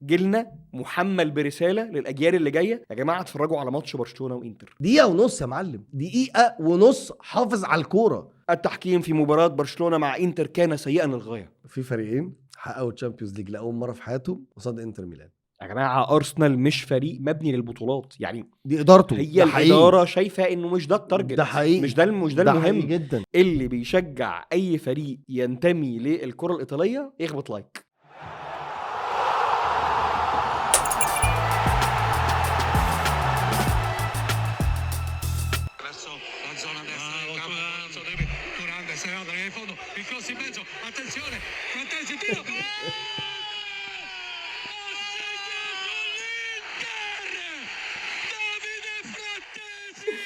جيلنا محمل برساله للاجيال اللي جايه، يا جماعه اتفرجوا على ماتش برشلونه وانتر. دقيقة ونص يا معلم، دقيقة ونص، حافظ على الكورة. التحكيم في مباراه برشلونه مع انتر كان سيئا للغايه. في فريقين حققوا تشامبيونز ليج لاول مرة في حياتهم قصاد انتر ميلان. يا جماعه ارسنال مش فريق مبني للبطولات، يعني دي ادارته، هي ده حقيقي. الاداره شايفه انه مش ده التارجت، ده حقيقي، مش ده ده حقيقي المهم. جدا. اللي بيشجع اي فريق ينتمي للكره الايطاليه يخبط لايك.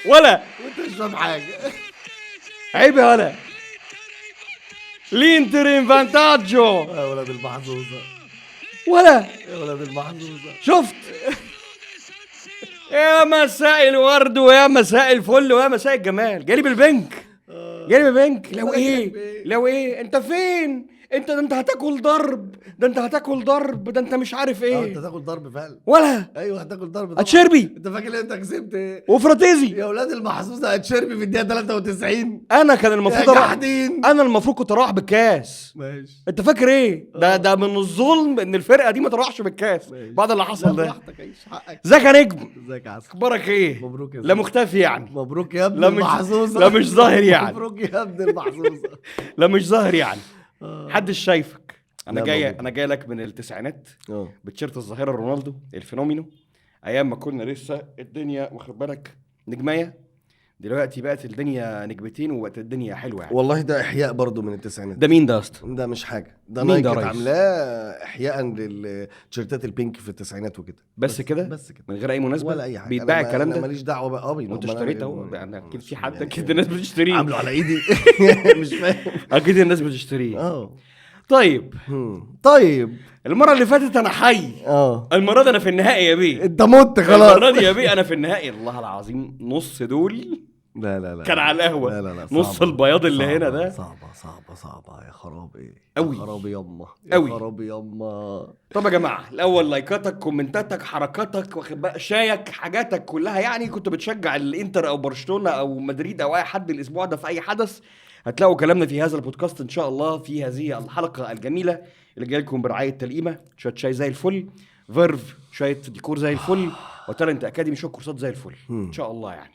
ولا وانت مش فاهم حاجة. عيب يا ولا. الانتر ان فانتاجو يا ولاد المحظوظة، ولا. يا ولاد المحظوظة. شفت؟ يا مساء الورد ويا مساء الفل ويا مساء الجمال. جالي بالبنك، جالي بالبنك. لو ايه انت فين؟ انت هتاكل ضرب، ده انت هتاكل ضرب، ده انت مش عارف انت ايه. هتاكل ضرب فعلا. ولا ايوه هتاكل ضرب. اتشربي انت فاكر انت كسبت ايه؟ وفراتيزي. يا ولاد المحظوظة، هتشربي في الدقيقة 93. انا كان المفروض يا جحدين. انا المفروض كنت اروح بالكاس. ماشي. انت فاكر ايه؟ ده من الظلم ان الفرقه دي ما تروحش بالكاس بعد اللي حصل ده. براحتك، عيش حقك. ازيك يا نجم؟ ازيك يا عسل؟ اخبارك ايه؟ مبروك يا لا مختفي يعني؟ مبروك يا ابن لا مش المحظوظة. لا مش ظاهر يعني؟ مبروك يا ابن المحظوظة. لا مش ظاهر يعني؟ محدش شايفك. انا لا جاي مبروك. انا جاي لك من التسعينات بتشيرت الظاهره رونالدو الفينومينو، ايام ما كنا لسه الدنيا واخد بالك نجميه. دلوقتي بقت الدنيا نجمتين وبقت الدنيا حلوه يعني. والله ده احياء برضو من التسعينات. ده مين ده اصلا؟ ده مش حاجه، ده مين نايك ده كانت ريس؟ عاملاه احياء للتيشيرتات البينك في التسعينات وكده. بس كده من غير اي مناسبه ولا اي حاجه بيتباع الكلام أنا ده؟ ماليش دعوه بقى. وانت اشتريت اهو يعني، اكيد في حد يعني كده الناس بتشتريه. عامله على ايدي. مش فاهم. اكيد الناس بتشتريه. طيب طيب المره اللي فاتت انا حي، المره دي انا في النهائي يا بيه. انت مت خلاص. المره دي يا بيه انا في النهائي. الله العظيم نص دول لا كان على القهوه. لا نص البياض اللي هنا ده صعبه يا خرابي قوي، يا خرابي يما، يا خرابي يما. طب يا جماعه الاول لايكاتك، كومنتاتك، حركاتك، واخد بقى شايك، حاجاتك كلها يعني. كنت بتشجع الانتر او برشلونه او مدريد او اي حد الاسبوع ده في اي حدث، هتلاقوا كلامنا في هذا البودكاست ان شاء الله في هذه الحلقه الجميله اللي جاي لكم برعايه تلقيمه، شويه شاي زي الفل، فيرف شويه ديكور زي الفل، وتالنت اكاديمي شويه كورسات زي الفل ان شاء الله يعني.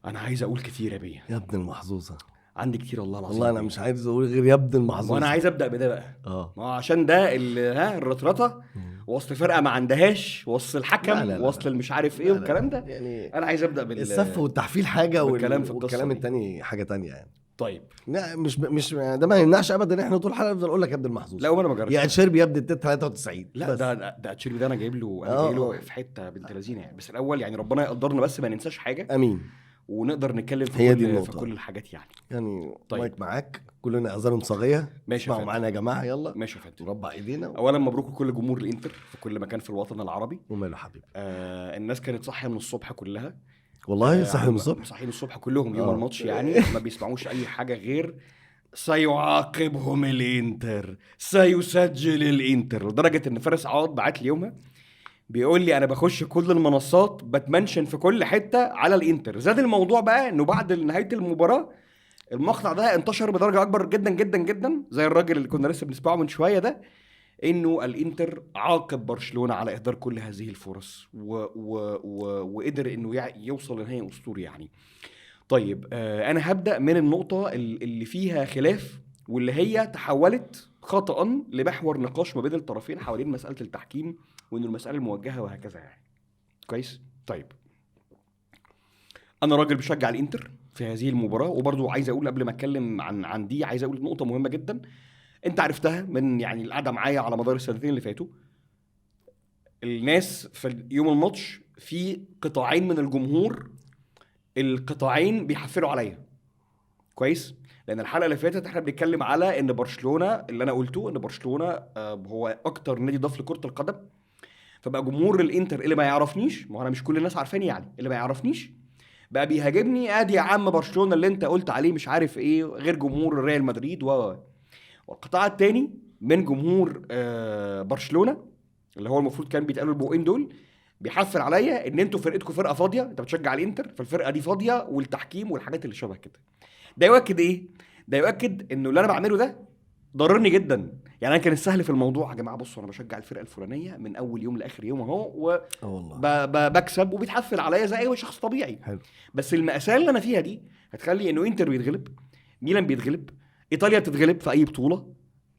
انا عايز اقول كتير يا بيه يا ابن المحظوظه. عندي كتير والله العظيم. والله انا مش عايز اقول غير يا ابن المحظوظه. وانا عايز ابدا بده بقى. ما هو عشان ده الرطرطه وسط فرقه ما عندهاش، وسط الحكم، وسط المش عارف ايه والكلام ده يعني. انا عايز ابدا السف والتحفيل حاجه والكلام في القصه والكلام التاني حاجه تانية يعني. طيب لا مش ده ما يمنعش ابدا ان احنا طول الحلقه نفضل اقول لك يا ابن المحظوظ. لا وانا ما جربتش. يا اتشربي يا ابن التت 93. لا ده اتشربي ده انا جايب له في حته بنت لذينه يعني. بس الاول يعني ربنا يقدرنا بس ما ننساش حاجه. امين. ونقدر نتكلم في كل الحاجات يعني. طيب مايك معاك، كلنا اعذار صاغيه. اسمعوا معانا يا جماعه يلا. ماشي يا فندم. نربع ايدينا. اولا مبروك لكل جمهور الانتر في كل مكان في الوطن العربي. وماله حبيبي. الناس كانت صاحيه من الصبح كلها. والله صاحيين من الصبح. صاحيين الصبح كلهم يوم الماتش يعني. ما بيسمعوش اي حاجه غير سيعاقبهم الانتر، سيسجل الانتر. لدرجه ان فارس عوض بعت لي يومها بيقول لي انا بخش كل المنصات بتمنشن في كل حته على الانتر. زاد الموضوع بقى انه بعد نهايه المباراه المقطع ده انتشر بدرجه اكبر جدا جدا جدا، زي الراجل اللي كنا لسه بنسمعه من شويه ده، انه الانتر عاقب برشلونه على اهدار كل هذه الفرص وقدر انه يوصل لنهايه اسطوري يعني. طيب انا هبدا من النقطه اللي فيها خلاف، واللي هي تحولت خطأ لمحور نقاش ما بين الطرفين حوالين مساله التحكيم، وان المساله موجهه وهكذا يعني. كويس. طيب انا راجل بشجع الانتر في هذه المباراه، وبرضو عايز اقول قبل ما اتكلم عن دي، عايز اقول نقطه مهمه جدا انت عرفتها من يعني القعده معايا على مدار السنتين اللي فاتوا. الناس في يوم الماتش في قطاعين من الجمهور، القطاعين بيحفلوا عليا. كويس. لان الحلقه اللي فاتت احنا بنتكلم على ان برشلونه، اللي انا قلته ان برشلونه هو اكتر نادي ضاف لكره القدم. فبقى جمهور الانتر اللي ما يعرفنيش، ما انا مش كل الناس عارفاني يعني، اللي ما يعرفنيش بقى بيهاجمني، ادي يا عم برشلونه اللي انت قلت عليه مش عارف ايه، غير جمهور ريال مدريد والقطاع الثاني من جمهور برشلونه اللي هو المفروض كان بيتقالوا البوقين دول، بيحفل عليا ان انتوا فرقتكم فرقه فاضيه، انت بتشجع الانتر فالفرقه دي فاضيه، والتحكيم والحاجات اللي شبه كده. ده يؤكد ايه؟ ده يؤكد انه اللي انا بعمله ده ضررني جدا. يعني انا كان السهل في الموضوع يا جماعه بصوا انا بشجع الفرقه الفلانيه من اول يوم لاخر يوم اهو والله بكسب وبيتحفل عليا زي اي شخص طبيعي. حلو. بس المأساة اللي انا فيها دي هتخلي انه انتر بيتغلب، ميلان بيتغلب، ايطاليا بتتغلب في اي بطوله،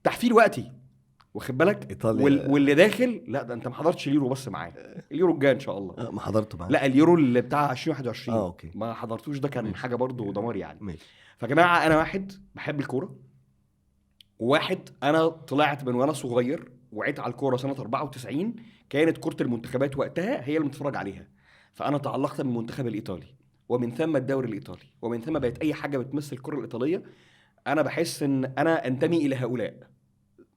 تحفيل وقتي واخد بالك. إيطاليا. واللي داخل لا ده انت ما حضرتش اليورو بس معايا، اليورو الجاي ان شاء الله. ما حضرته بقى. لا اليورو اللي بتاع 2021 اوكي ما حضرتوش، ده كان ماشي. حاجه برضو دمار يعني. ماشي. فجماعه انا واحد بحب الكوره، وواحد انا طلعت من وانا صغير وعيت على الكوره سنه 94، كانت كره المنتخبات وقتها هي اللي متفرج عليها، فانا تعلقت بالمنتخب الايطالي، ومن ثم الدوري الايطالي، ومن ثم بقت اي حاجه بتمثل الكره الايطاليه انا بحس ان انا انتمي الى هؤلاء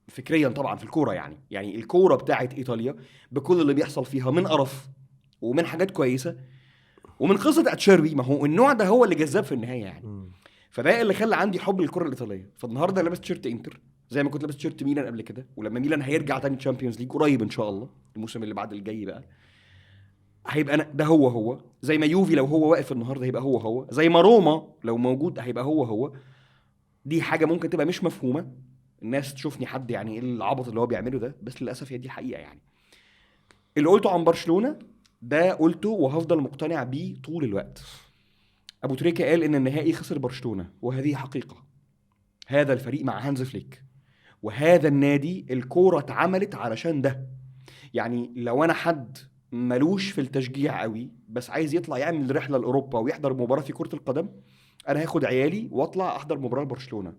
فكريا طبعا في الكوره. يعني الكوره بتاعت ايطاليا بكل اللي بيحصل فيها من قرف ومن حاجات كويسه ومن قصه اتشيربي، ما هو النوع ده هو اللي جذاب في النهايه يعني. فده اللي خلى عندي حب للكره الايطاليه. فالنهارده لابس تيشيرت انتر زي ما كنت لابس تيشيرت ميلان قبل كده، ولما ميلان هيرجع تاني تشامبيونز ليج قريب ان شاء الله الموسم اللي بعد الجاي بقى، هيبقى أنا ده هو زي ما يوفي لو هو واقف النهارده هيبقى هو زي ما روما لو موجود هيبقى هو. دي حاجه ممكن تبقى مش مفهومه، الناس تشوفني حد يعني ايه العبط اللي هو بيعمله ده، بس للاسف هي دي الحقيقه يعني. اللي قلته عن برشلونه ده قلته وهفضل مقتنع بيه طول الوقت. ابو تريكه قال ان النهائي خسر برشلونه، وهذه حقيقه. هذا الفريق مع هانز فليك وهذا النادي الكوره اتعملت علشان ده. يعني لو انا حد ملوش في التشجيع قوي بس عايز يطلع يعمل رحله لاوروبا ويحضر مباراه في كره القدم، انا هاخد عيالي واطلع احضر مباراه لبرشلونه،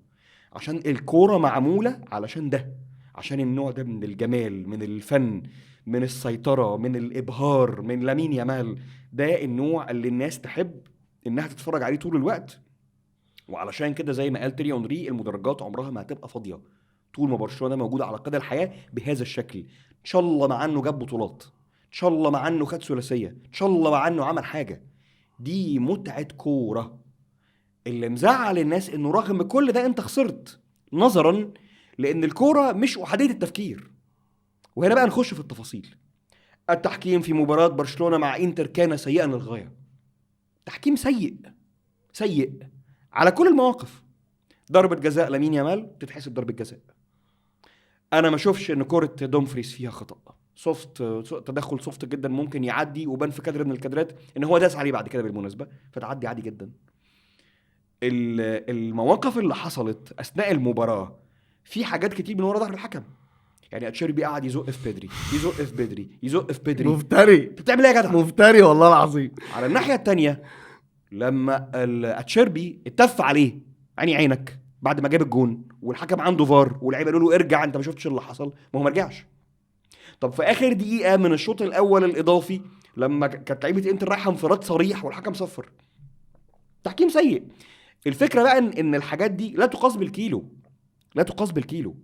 عشان الكوره معموله علشان ده، عشان النوع ده من الجمال، من الفن، من السيطره، من الابهار، من لامين يامال. ده النوع اللي الناس تحب انها تتفرج عليه طول الوقت. وعلشان كده زي ما قال تيري اونري المدرجات عمرها ما هتبقى فاضيه طول ما برشلونه موجوده على قيد الحياه بهذا الشكل. ان شاء الله مع انه جاب بطولات، ان شاء الله مع انه خد ثلاثيه، ان شاء الله مع انه عمل حاجه، دي متعه كوره. اللي مزعل الناس انه رغم كل ده انت خسرت، نظرا لان الكوره مش احاديه التفكير. وهنا بقى نخش في التفاصيل. التحكيم في مباراه برشلونه مع انتر كان سيئا للغايه. تحكيم سيء على كل المواقف. ضربه جزاء لامين يامال تتحسب ضربه جزاء. انا ما اشوفش ان كره دومفريز فيها خطا، تدخل سوفت جدا ممكن يعدي، وبان في كادر من الكادرات ان هو داس عليه بعد كده بالمناسبه فتعدي عادي جدا. المواقف اللي حصلت اثناء المباراه في حاجات كتير من ورا ظهر الحكم. يعني اتشيربي قاعد يزق في بدري مفتري. بتعمل ايه يا جدع؟ مفتري والله العظيم. على الناحيه الثانيه لما اتشيربي اتف عليه عينك بعد ما جاب الجون والحكم عنده فار واللعيبه قالوا له ارجع انت ما شفتش اللي حصل، ما هو ما رجعش. طب في اخر دقيقه من الشوط الاول الاضافي لما كانت لعيبه انتر رايحه انفراد صريح والحكم صفر، تحكيم سيء. الفكره بقى ان الحاجات دي لا تقاس بالكيلو.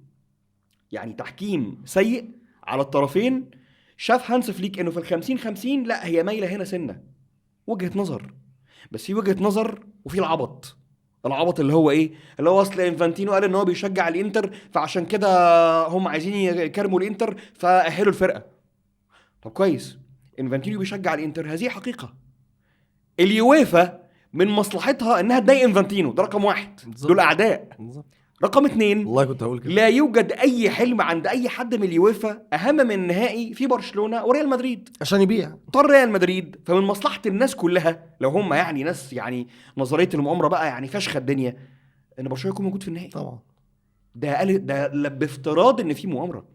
يعني تحكيم سيء على الطرفين. شاف هانس فليك انه في ال50-50 لا هي مايله هنا سنه، وجهه نظر، بس في وجهه نظر وفي العبط اللي هو ايه، اللي هو اصل انفانتينو قال ان هو بيشجع الانتر فعشان كده هم عايزين يكرموا الانتر فاهلوا الفرقه. طب كويس، انفانتينو بيشجع الانتر هذه حقيقه. اليويفا من مصلحتها انها تضايق انفانتينو، ده رقم 1. دول اعداء. رقم 2 والله كنت هقول كده. لا يوجد اي حلم عند اي حد من اليويفا اهم من النهائي في برشلونه وريال مدريد عشان يبيع طار ريال مدريد. فمن مصلحه الناس كلها لو هم يعني ناس يعني نظريه المؤامره بقى يعني فشخه الدنيا ان برشلونه يكون موجود في النهائي طبعا. ده بافتراض ان في مؤامره.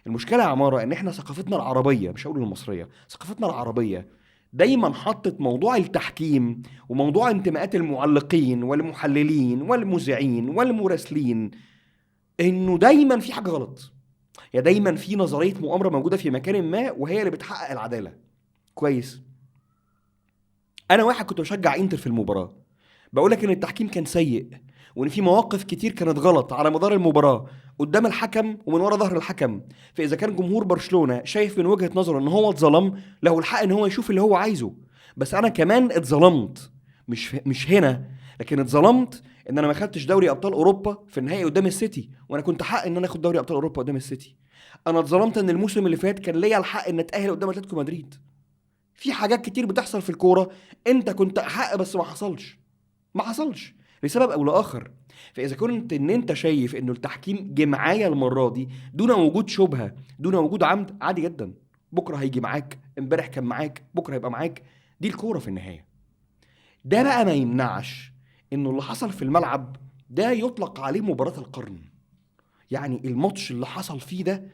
المشكله يا عماره ان احنا ثقافتنا العربيه، مش هقول المصريه، ثقافتنا العربيه دايما حطت موضوع التحكيم وموضوع انتماءات المعلقين والمحللين والمذيعين والمراسلين انه دايما في حاجه غلط، يا دايما في نظريه مؤامره موجوده في مكان ما وهي اللي بتحقق العداله. كويس، انا واحد كنت بشجع انتر في المباراه، بقولك ان التحكيم كان سيء وان في مواقف كتير كانت غلط على مدار المباراه قدام الحكم ومن ورا ظهر الحكم. فاذا كان جمهور برشلونه شايف من وجهه نظره ان هو اتظلم، له الحق ان هو يشوف اللي هو عايزه. بس انا كمان اتظلمت، مش هنا، لكن اتظلمت ان انا ما خدتش دوري ابطال اوروبا في النهائي قدام السيتي، وانا كنت حق ان انا اخد دوري ابطال اوروبا قدام السيتي. انا اتظلمت ان الموسم اللي فات كان ليا الحق ان اتاهل قدام اتلتيكو مدريد. في حاجات كتير بتحصل في الكوره انت كنت حق بس ما حصلش لسبب او لاخر. فاذا كنت ان انت شايف انه التحكيم جه معايا المره دي دون وجود شبهه دون وجود عمد، عادي جدا، بكره هيجي معاك، امبارح كان معاك، بكره هيبقى معاك. دي الكوره في النهايه. ده بقى ما يمنعش انه اللي حصل في الملعب ده يطلق عليه مباراه القرن. يعني الماتش اللي حصل فيه ده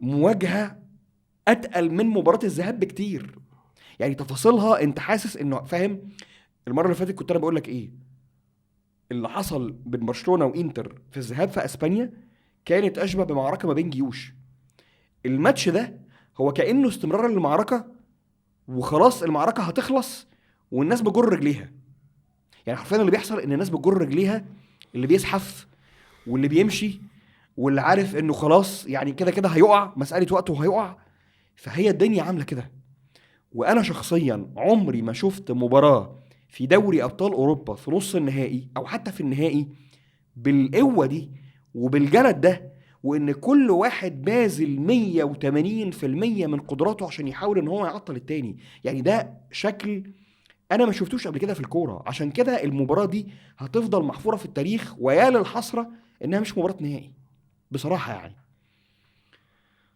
مواجهه اتقل من مباراه الذهاب بكتير. يعني تفاصيلها انت حاسس انه فاهم. المره اللي فاتت كنت انا بقول لك ايه اللي حصل بين برشلونه وانتر في الذهاب في اسبانيا، كانت اشبه بمعركه ما بين جيوش. الماتش ده هو كانه استمرار للمعركه، وخلاص المعركه هتخلص والناس بتجر رجليها. يعني حرفيا اللي بيحصل ان الناس بتجر رجليها، اللي بيزحف واللي بيمشي واللي عارف انه خلاص يعني كده كده هيقع، مساله وقت وهيقع. فهي الدنيا عامله كده. وانا شخصيا عمري ما شفت مباراه في دوري ابطال اوروبا في نص النهائي او حتى في النهائي بالقوه دي وبالجلد ده، وان كل واحد باذل 180% من قدراته عشان يحاول ان هو يعطل التاني. يعني ده شكل انا ما شفتوش قبل كده في الكوره. عشان كده المباراه دي هتفضل محفوره في التاريخ، ويا للحسره انها مش مباراه نهائي بصراحه يعني.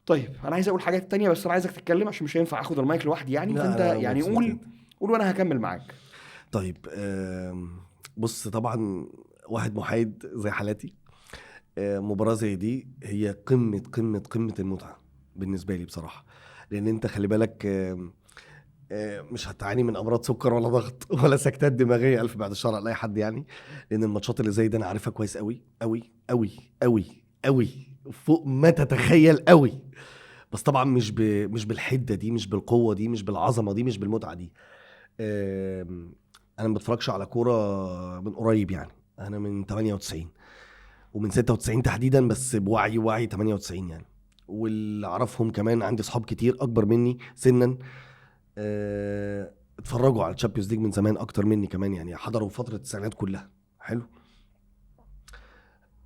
طيب انا عايز اقول حاجات تانية بس انا عايزك تتكلم عشان مش هينفع اخد المايك لوحدي يعني. لا، فانت أنا يعني مبسوط قول جدا. قول وانا هكمل معاك. طيب، بص، طبعا واحد محايد زي حالاتي، مباراة زي دي هي قمة قمة قمة المتعة بالنسبة لي بصراحة. لأن أنت خلي بالك، مش هتعاني من أمراض سكر ولا ضغط ولا سكتات دماغية، ألف بعد الشر على أي حد يعني. لأن الماتشات اللي زي دي أنا عارفها كويس قوي قوي قوي قوي قوي، فوق ما تتخيل قوي. بس طبعا مش بالحدة دي، مش بالقوة دي، مش بالعظمة دي، مش بالمتعة دي. أنا ما بتفرجش على كورة من قريب يعني. أنا من 98 ومن 96 تحديدا، بس وعي 98 يعني. واللي اعرفهم كمان عندي اصحاب كتير اكبر مني سنا، اتفرجوا على الشامبيونز ليج من زمان اكتر مني كمان يعني، حضروا فتره التسعينات كلها. حلو.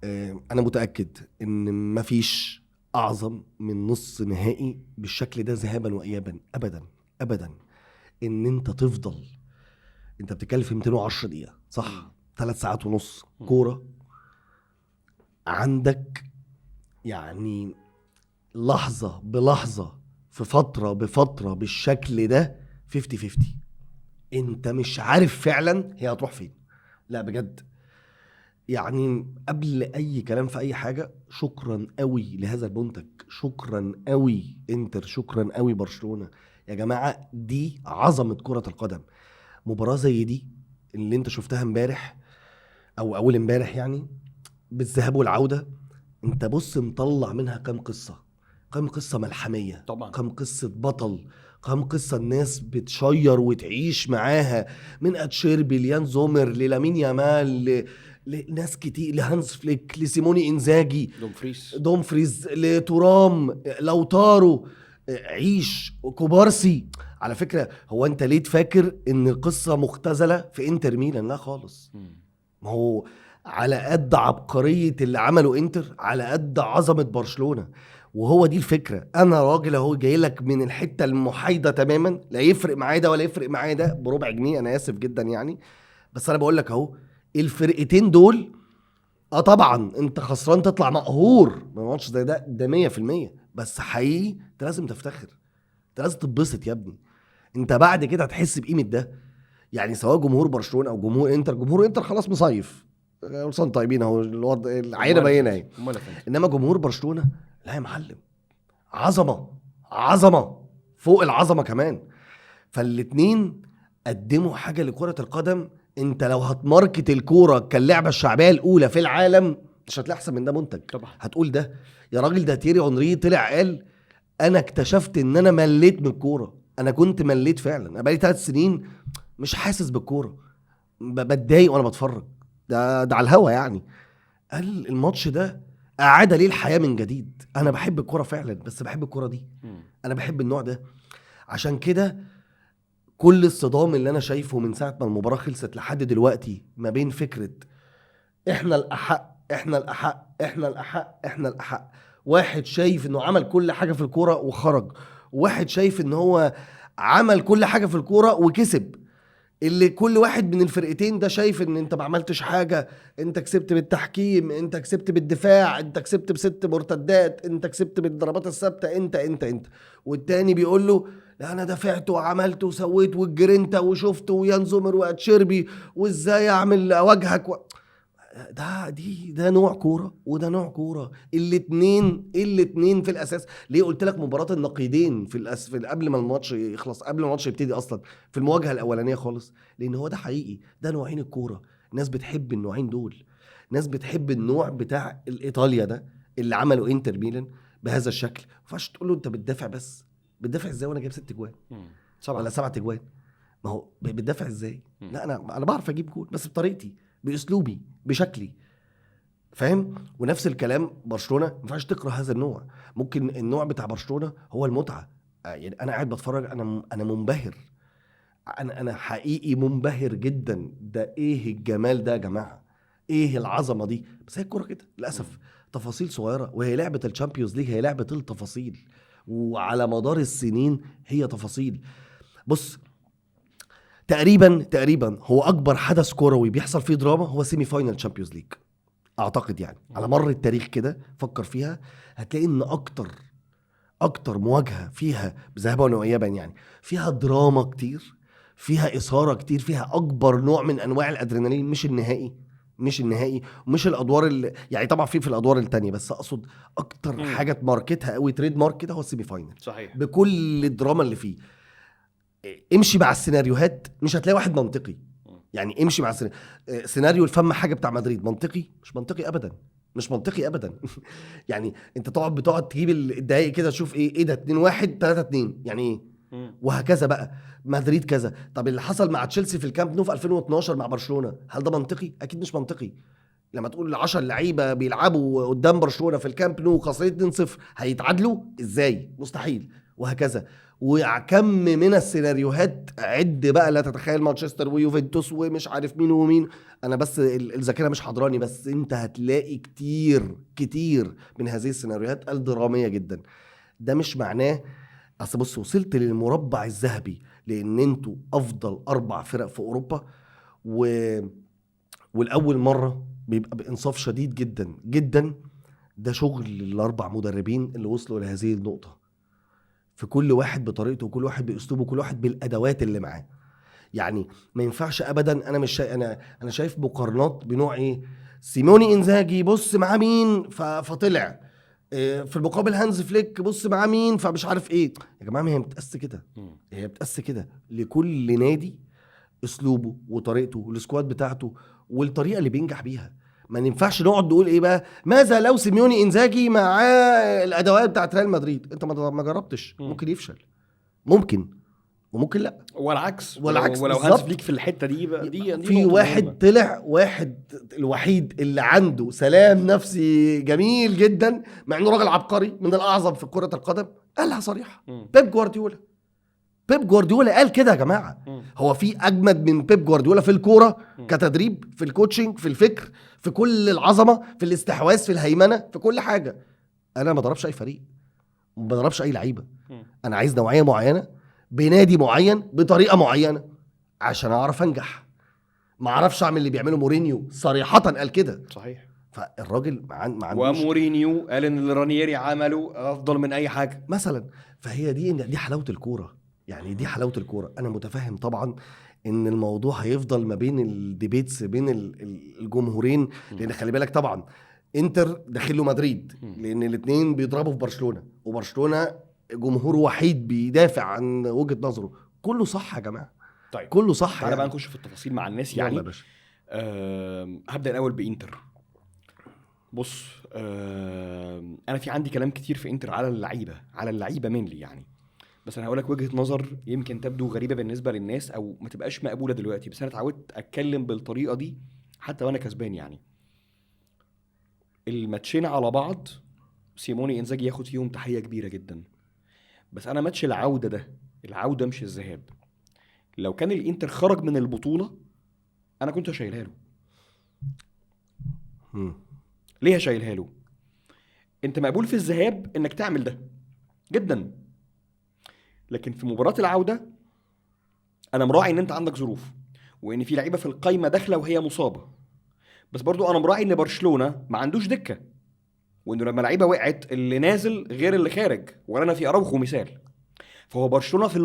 انا متاكد ان مفيش اعظم من نص نهائي بالشكل ده ذهابا وايابا، ابدا ابدا. ان انت تفضل، انت بتتكلم في 210 دقيقه صح، 3 ساعات ونص كوره عندك، يعني لحظة بلحظة في فترة بفترة بالشكل ده 50-50. انت مش عارف فعلا هي هتروح فين. لا بجد، يعني قبل اي كلام في اي حاجة، شكرا قوي لهذا المنتج، شكرا قوي انتر، شكرا قوي برشلونة. يا جماعة دي عظمة كرة القدم. مباراة زي دي اللي انت شفتها امبارح او اول امبارح يعني، بالذهاب والعودة، انت بص مطلع منها كم قصة ملحمية طبعا. كم قصة بطل، كم قصة الناس بتشير وتعيش معاها، من اتشيربي ليان زومر للامين يامال لناس كتير، لهانز فليك لسيموني انزاجي دومفريز لتورام لوتارو، عيش كوبارسي. على فكرة، هو انت ليه تفكر ان القصة مختزلة في انتر ميلان؟ لا خالص. ما هو على قد عبقرية اللي عمله انتر على قد عظمة برشلونة. وهو دي الفكرة. انا راجل اهو جاي لك من الحتة المحايدة تماما، لا يفرق معايا ده ولا يفرق معايا ده بربع جنيه، انا اسف جدا يعني. بس انا بقول لك اهو، الفرقتين دول طبعا انت خسران تطلع مقهور من ماتش زي ده 100%. بس حقيقي انت لازم تفتخر، انت لازم تتبسط يا ابني. انت بعد كده هتحس بقيمة ده. يعني سواء جمهور برشلونة او جمهور انتر خلاص مصيف، ورسان طيبين اهو، الوضع العينه باينه اهي. انما جمهور برشلونه لا يا معلم، عظمه فوق العظمه كمان. فالاتنين قدموا حاجه لكره القدم. انت لو هتماركت الكوره كاللعبه الشعبيه الاولى في العالم مش هتلاقي احسن من ده منتج طبعا. هتقول ده يا راجل، ده تيري اونري طلع قال انا اكتشفت ان انا مليت من الكوره. انا كنت مليت فعلا، انا بقالي 3 سنين مش حاسس بالكوره، بتضايق وانا بتفرج. ده على الهوا يعني. قال الماتش ده اعاد لي الحياه من جديد. انا بحب الكوره فعلا، بس بحب الكوره دي، انا بحب النوع ده. عشان كده كل الصدام اللي انا شايفه من ساعه ما المباراه خلصت لحد دلوقتي ما بين فكره احنا الاحق احنا الاحق احنا الاحق احنا الاحق. واحد شايف انه عمل كل حاجه في الكوره وخرج، واحد شايف ان هو عمل كل حاجه في الكوره وكسب. اللي كل واحد من الفرقتين ده شايف ان انت ما عملتش حاجه، انت كسبت بالتحكيم، انت كسبت بالدفاع، انت كسبت ب6 مرتدات، انت كسبت بالضربات الثابته، انت. والتاني بيقول له لا انا دافعت وعملت وسويت والجرينتا وشفت ويان زومر واتشيربي وازاي اعمل اواجهك ده نوع كوره وده نوع كوره. الاتنين في الاساس. ليه قلت لك مباراه النقيضين في قبل ما الماتش يخلص، قبل ما الماتش يبتدي اصلا، في المواجهه الاولانيه خالص؟ لان هو ده حقيقي، ده نوعين الكوره. الناس بتحب النوعين دول. ناس بتحب النوع بتاع الايطاليا ده اللي عمله انتر ميلان بهذا الشكل. ما ينفعش تقول له انت بتدافع بس. بتدافع ازاي وانا جايب 6 جوان ولا 7 جوان؟ ما هو بتدافع ازاي؟ لا انا بعرف اجيب جول بس بطريقتي، باسلوبي، بشكلي، فاهم؟ ونفس الكلام برشلونه، ما ينفعش تكره هذا النوع. ممكن النوع بتاع برشلونه هو المتعه. يعني انا قاعد بتفرج، انا منبهر، انا حقيقي منبهر جدا. ده ايه الجمال ده يا جماعه، ايه العظمه دي؟ بس هي الكوره كده للاسف، تفاصيل صغيره. وهي لعبه الشامبيونز ليج هي لعبه التفاصيل، وعلى مدار السنين هي تفاصيل. بص، تقريبا هو اكبر حدث كروي بيحصل فيه دراما هو سيمي فاينل تشامبيونز ليج. اعتقد يعني على مر التاريخ كده فكر فيها، هتلاقي ان اكتر مواجهه فيها ذهابا وايابا يعني فيها دراما كتير، فيها اثاره كتير، فيها اكبر نوع من انواع الادرينالين. مش النهائي ومش الادوار اللي يعني طبعا في الادوار التانية، بس اقصد اكتر حاجه تماركتها قوي، تريد مارك كده، هو السيمي فاينل. صحيح. بكل الدراما اللي فيه. امشي مع السيناريوهات مش هتلاقي واحد منطقي. يعني امشي مع سيناريو الفم حاجه بتاع مدريد منطقي؟ مش منطقي ابدا يعني انت بتقعد تجيب الدقايق كده تشوف ايه ده 2-1 3-2 يعني ايه، وهكذا بقى. مدريد كذا. طب اللي حصل مع تشيلسي في الكامب نو في 2012 مع برشلونه، هل ده منطقي؟ اكيد مش منطقي. لما تقول 10 لعيبه بيلعبوا قدام برشلونه في الكامب نو خسرين 2-0 هيتعادلوا ازاي؟ مستحيل. وهكذا. وكم من السيناريوهات عد بقى لا تتخيل، مانشستر ويوفنتوس ومش عارف مين ومين. انا بس الذاكره مش حضراني، بس انت هتلاقي كتير من هذه السيناريوهات الدراميه جدا. ده مش معناه اصل بص وصلت للمربع الذهبي لان انتوا افضل 4 فرق في اوروبا والاول مره بيبقى بانصاف شديد جدا. ده شغل ال4 مدربين اللي وصلوا لهذه النقطه، في كل واحد بطريقته وكل واحد باسلوبه وكل واحد بالادوات اللي معاه. يعني ما ينفعش ابدا. انا مش انا شايف مقارنات بنوع ايه، سيموني انزاجي بص مع مين فطلع، في المقابل هانز فليك بص مع مين فمش عارف ايه. يا جماعه ما هي بتقاس كده، هي بتقاس كده. لكل نادي اسلوبه وطريقته والسكواد بتاعته والطريقه اللي بينجح بيها. ما ينفعش نقعد نقول ايه بقى ماذا لو سيميوني انزاجي مع الادوات بتاعت ريال مدريد. انت ما جربتش، ممكن يفشل، ممكن وممكن لا، والعكس ولو هانز فليك في الحته دي بقى دي في واحد مهمة. طلع واحد الوحيد اللي عنده سلام نفسي جميل جدا مع انه راجل عبقري من الاعظم في كرة القدم، قالها صريحة. بيب جوارديولا قال كده يا جماعة. هو في اجمد من بيب جوارديولا في الكورة كتدريب، في الكوتشنج، في الفكر، في كل العظمة، في الاستحواذ، في الهيمنة، في كل حاجة. انا ما ضربش اي فريق، ما بضربش اي لعيبة. انا عايز نوعية معينة بنادي معين بطريقة معينة عشان اعرف انجح. ما اعرفش اعمل اللي بيعمله مورينيو، صريحة قال كده. صحيح. فالراجل ما عندوش. ومورينيو قال ان اللي رانييري عمله افضل من اي حاجة مثلا. فهي دي حلاوة الكورة. يعني دي حلاوة الكورة. انا متفهم طبعا ان الموضوع هيفضل ما بين الديبيتس بين الجمهورين، لان خلي بالك طبعا انتر داخله مدريد لان الاثنين بيضربوا في برشلونة، وبرشلونة جمهور وحيد بيدافع عن وجهة نظره. كله صح يا جماعة. طيب كله صح. تعالى بقى نخش في التفاصيل مع الناس يعني. يلا يا باشا. هبدأ الأول بإنتر. بص أنا في عندي كلام كتير في إنتر على اللعيبة منلي يعني، بس أنا هقولك وجهة نظر يمكن تبدو غريبة بالنسبة للناس أو ما تبقاش مقبولة دلوقتي، بس أنا اتعودت أتكلم بالطريقة دي حتى وأنا كسبان يعني. الماتشين على بعض سيموني إنزاجي ياخد فيهم تحية كبيرة جدا، بس أنا ماتش العودة مش الذهاب. لو كان الإنتر خرج من البطولة أنا كنت شايلها له. ليه شايلها له؟ انت مقبول في الذهاب انك تعمل ده جدا، لكن في مباراة العودة انا مراعي ان انت عندك ظروف، وان في لعيبة في القايمة داخلة وهي مصابة، بس برضو انا مراعي ان برشلونة ما عندوش دكة، وانه لما لعيبة وقعت اللي نازل غير اللي خارج، ولا في اراوخو مثال. فهو برشلونة في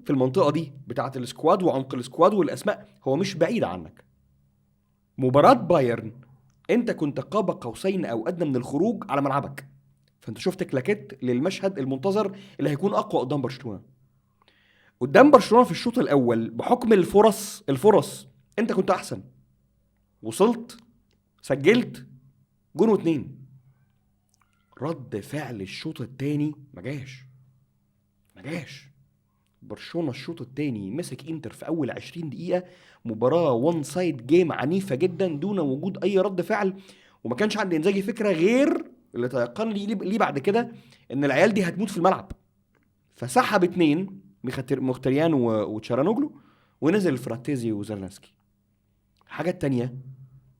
المنطقة دي بتاعة السكواد وعمق السكواد والاسماء هو مش بعيد عنك. مباراة بايرن انت كنت قاب قوسين او ادنى من الخروج على ملعبك، فانت شفت كلاكيت للمشهد المنتظر اللي هيكون اقوى قدام برشلونة في الشوط الاول. بحكم الفرص انت كنت احسن، وصلت سجلت جون واتنين. رد فعل الشوط التاني ما جاش. برشلونة الشوط التاني مسك انتر في اول 20 دقيقة، مباراة وان سايد جيم عنيفة جدا دون وجود اي رد فعل. وما كانش عند انزاجي فكرة غير اللي تيقن لي بعد كده ان العيال دي هتموت في الملعب، فسحب 2 مختريان وتشارانوجلو، ونزل فراتيزي وزرنسكي. الحاجة التانية،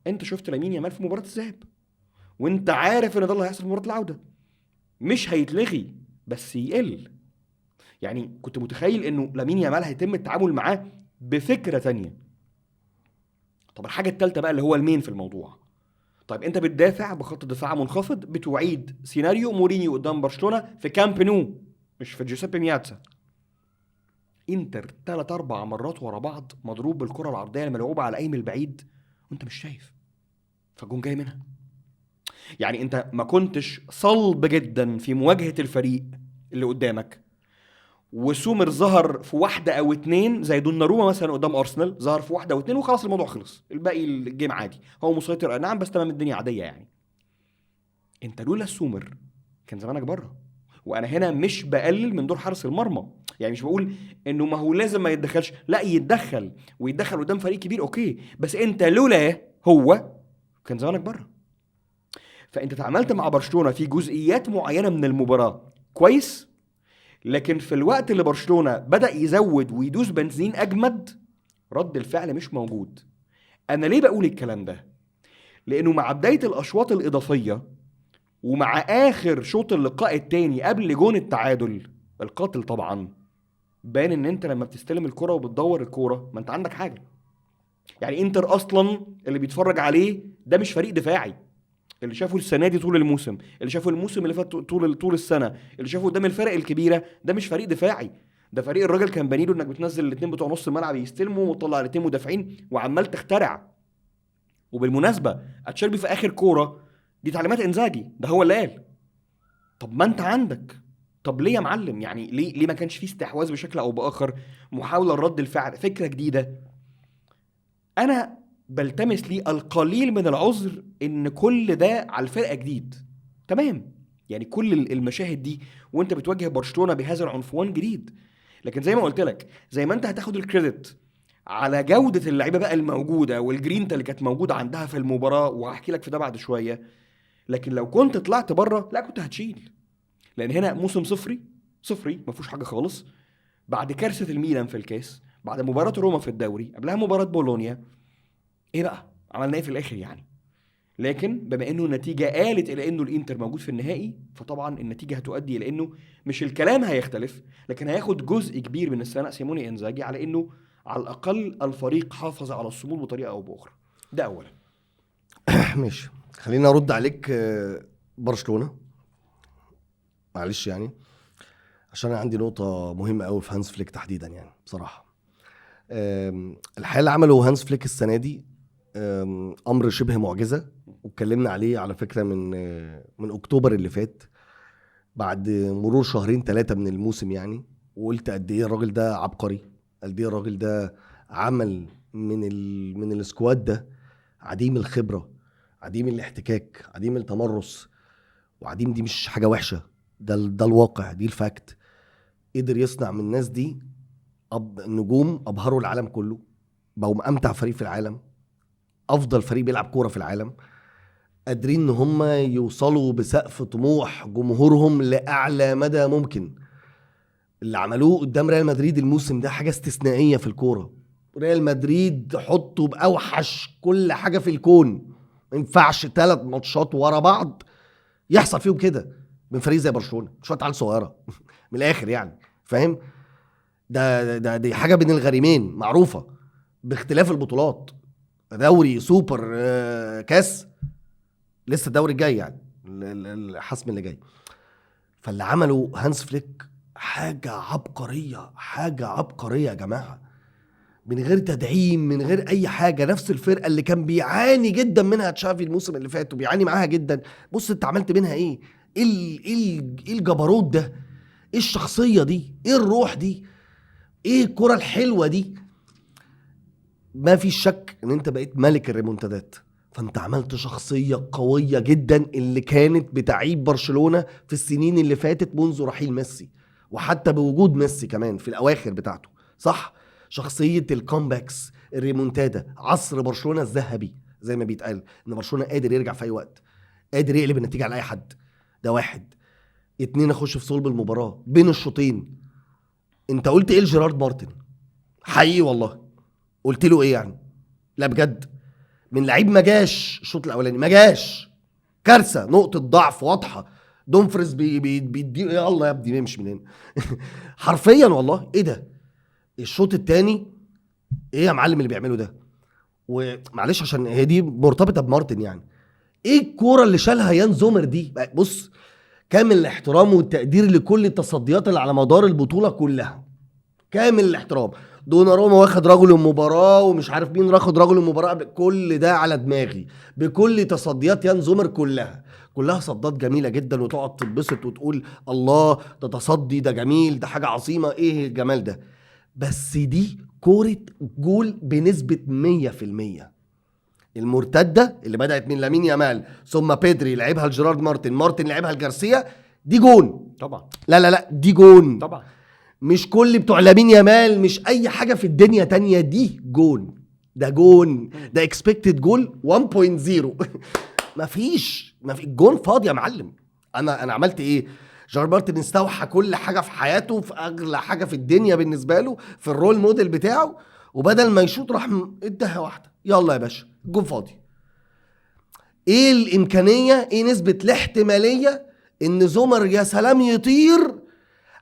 انت شفت لامين يامال في مباراة الذهاب، وانت عارف ان ده اللي هيحصل في مباراة العودة. مش هيتلغي بس يقل. يعني كنت متخيل انه لامين يامال هيتم التعامل معاه بفكرة تانية. طب الحاجة التالتة بقى اللي هو المين في الموضوع، طيب انت بتدافع بخط دفاع منخفض، بتعيد سيناريو مورينيو قدام برشلونة في كامب نو مش في جوزيبي مياتزا. انتر 3-4 مرات ورا بعض مضروب بالكرة العرضية الملعوبة على ايم البعيد وانت مش شايف، فالجون جاي منها. يعني انت ما كنتش صلب جدا في مواجهة الفريق اللي قدامك، وسومر ظهر في 1 أو 2 زي دوناروما مثلا قدام ارسنال، ظهر في 1 أو 2 وخلاص الموضوع خلص، الباقي الجيم عادي، هو مسيطر نعم بس تمام الدنيا عادية. يعني انت لولا السومر كان زمانك بره. وانا هنا مش بقلل من دور حارس المرمى، يعني مش بقول انه ما هو لازم ما يتدخلش، لا يتدخل، ويتدخل قدام فريق كبير اوكي، بس انت لولا هو كان زمانك بره. فانت تعاملت مع برشلونة في جزئيات معينة من المباراة كويس، لكن في الوقت اللي برشلونة بدأ يزود ويدوس بنزين اجمد رد الفعل مش موجود. انا ليه بقول الكلام ده؟ لانه مع بداية الاشواط الاضافية ومع اخر شوط اللقاء التاني قبل جون التعادل القاتل طبعا، بان ان انت لما بتستلم الكرة وبتدور الكرة ما انت عندك حاجة. يعني انتر اصلا اللي بيتفرج عليه ده مش فريق دفاعي، اللي شافه السنه دي طول الموسم، اللي شافه الموسم اللي فات طول السنه، اللي شافه قدام الفرق الكبيره، ده مش فريق دفاعي. ده فريق الراجل كان بنيله انك بتنزل الاثنين بتوع نص الملعب يستلموا وتطلع الاثنين مدافعين وعمال تخترع. وبالمناسبه اتشيربي في اخر كوره دي تعليمات انزاجي، ده هو اللي قال. طب ما انت عندك، طب ليه يا معلم؟ يعني ليه ما كانش فيه استحواذ بشكل او باخر، محاوله لرد الفعل، فكره جديده؟ انا بلتمس لي القليل من العذر ان كل ده على الفرقه جديد. تمام، يعني كل المشاهد دي وانت بتواجه برشلونه بهذا العنفوان جديد، لكن زي ما قلت لك، زي ما انت هتاخد الكريدت على جوده اللعيبه بقى الموجوده والجرينتا اللي كانت موجوده عندها في المباراه، وهحكي لك في ده بعد شويه، لكن لو كنت طلعت بره لا كنت هتشيل. لان هنا موسم صفري ما فيهوش حاجه خالص، بعد كارثه الميلان في الكاس، بعد مباراه روما في الدوري، قبلها مباراه بولونيا، ايه بقى عملنا ايه في الاخر يعني؟ لكن بما انه النتيجه قالت الى انه الانتر موجود في النهائي، فطبعا النتيجه هتؤدي الى انه مش الكلام هيختلف، لكن هياخد جزء كبير من الثناء سيموني انزاجي على انه على الاقل الفريق حافظ على الصمود بطريقه او باخرى. ده اولا. ماشي، خلينا ارد عليك. برشلونة معلش يعني، عشان انا عندي نقطة مهمة قوي في هانز فليك تحديدا يعني بصراحة. الحقيقة اللي عمله هانز فليك السنة دي امر شبه معجزة، واتكلمنا عليه على فكرة من اكتوبر اللي فات بعد مرور 2-3 من الموسم يعني، وقلت قد ايه الراجل ده عبقري، قد ايه الراجل ده عمل من السكواد ده عديم الخبرة، عديم الاحتكاك، عديم التمرس، وعديم دي مش حاجة وحشة، ده الواقع، دي الفاكت. قدر يصنع من الناس دي نجوم أبهروا العالم كله، بقوا أمتع فريق في العالم، أفضل فريق بيلعب كورة في العالم، قادرين إن هم يوصلوا بسقف طموح جمهورهم لأعلى مدى ممكن. اللي عملوه قدام ريال مدريد الموسم ده حاجة استثنائية في الكورة. ريال مدريد حطوا بأوحش كل حاجة في الكون، ما ينفعش 3 ماتشات ورا بعض يحصل فيهم كده من فريق زي برشلونه، شويه عيال صغيره من الاخر يعني، فاهم؟ دي حاجه بين الغريمين معروفه، باختلاف البطولات، دوري سوبر كاس، لسه الدوري الجاي يعني الحسم اللي جاي. فاللي عمله هانس فليك حاجه عبقريه، حاجه عبقريه يا جماعه، من غير تدعيم، من غير اي حاجه. نفس الفرقه اللي كان بيعاني جدا منها تشافي الموسم اللي فات وبيعاني معاها جدا، بص انت عملت منها ايه؟ ايه الجبروت ده؟ ايه الشخصيه دي؟ ايه الروح دي؟ ايه الكره الحلوه دي؟ ما في شك ان انت بقيت ملك الريمونتادات. فانت عملت شخصيه قويه جدا اللي كانت بتعيب برشلونه في السنين اللي فاتت منذ رحيل ميسي، وحتى بوجود ميسي كمان في الاواخر بتاعته، صح؟ شخصيه الكومباكس، الريمونتادا، عصر برشلونه الذهبي زي ما بيتقال، ان برشلونه قادر يرجع في اي وقت، قادر يقلب النتيجه على اي حد. ده 1. 2، اخش في صلب المباراه بين الشوطين. انت قلت ايه لجيرارد مارتن؟ حقيقي والله قلت له ايه يعني؟ لا بجد، من لعيب ما جاش الشوط الاولاني، ما جاش، كارثه، نقطه ضعف واضحه. دومفريز بيدي يلا يا ابني نمشي من هنا حرفيا والله. ايه ده؟ الشوط الثاني ايه يا معلم اللي بيعمله ده؟ ومعلش عشان هي دي مرتبطه بمارتن يعني، ايه الكوره اللي شالها يان زومر دي؟ بص، كامل الاحترام والتقدير لكل التصديات اللي على مدار البطوله كلها، كامل الاحترام. دوناروما واخد رجل المباراه، ومش عارف مين واخد رجل المباراه، كل ده على دماغي، بكل تصديات يان زومر كلها صدات جميله جدا، وتقعد تتبسط وتقول الله ده تصدي، ده جميل، ده حاجه عظيمه، ايه الجمال ده؟ بس دي كوره جول بنسبه 100%. المرتده اللي بدات من لامين يامال ثم بيدري لعبها لجيرارد مارتن لعبها لجارسيا، دي جون طبعا. لا دي جون طبعا، مش كل بتوع لامين يامال، مش اي حاجه في الدنيا تانية، دي جون. ده جون، ده اكسبكتد جول 1.0 مفيش جون فاضي يا معلم. انا عملت ايه؟ جيرارد مارتن استوحى كل حاجه في حياته، في اغلى حاجه في الدنيا بالنسبه له، في الرول موديل بتاعه، وبدل ما يشوط راح اداها واحده، يلا يا باشا جون فاضي. ايه الامكانيه، ايه نسبه الاحتماليه ان زومر يا سلام يطير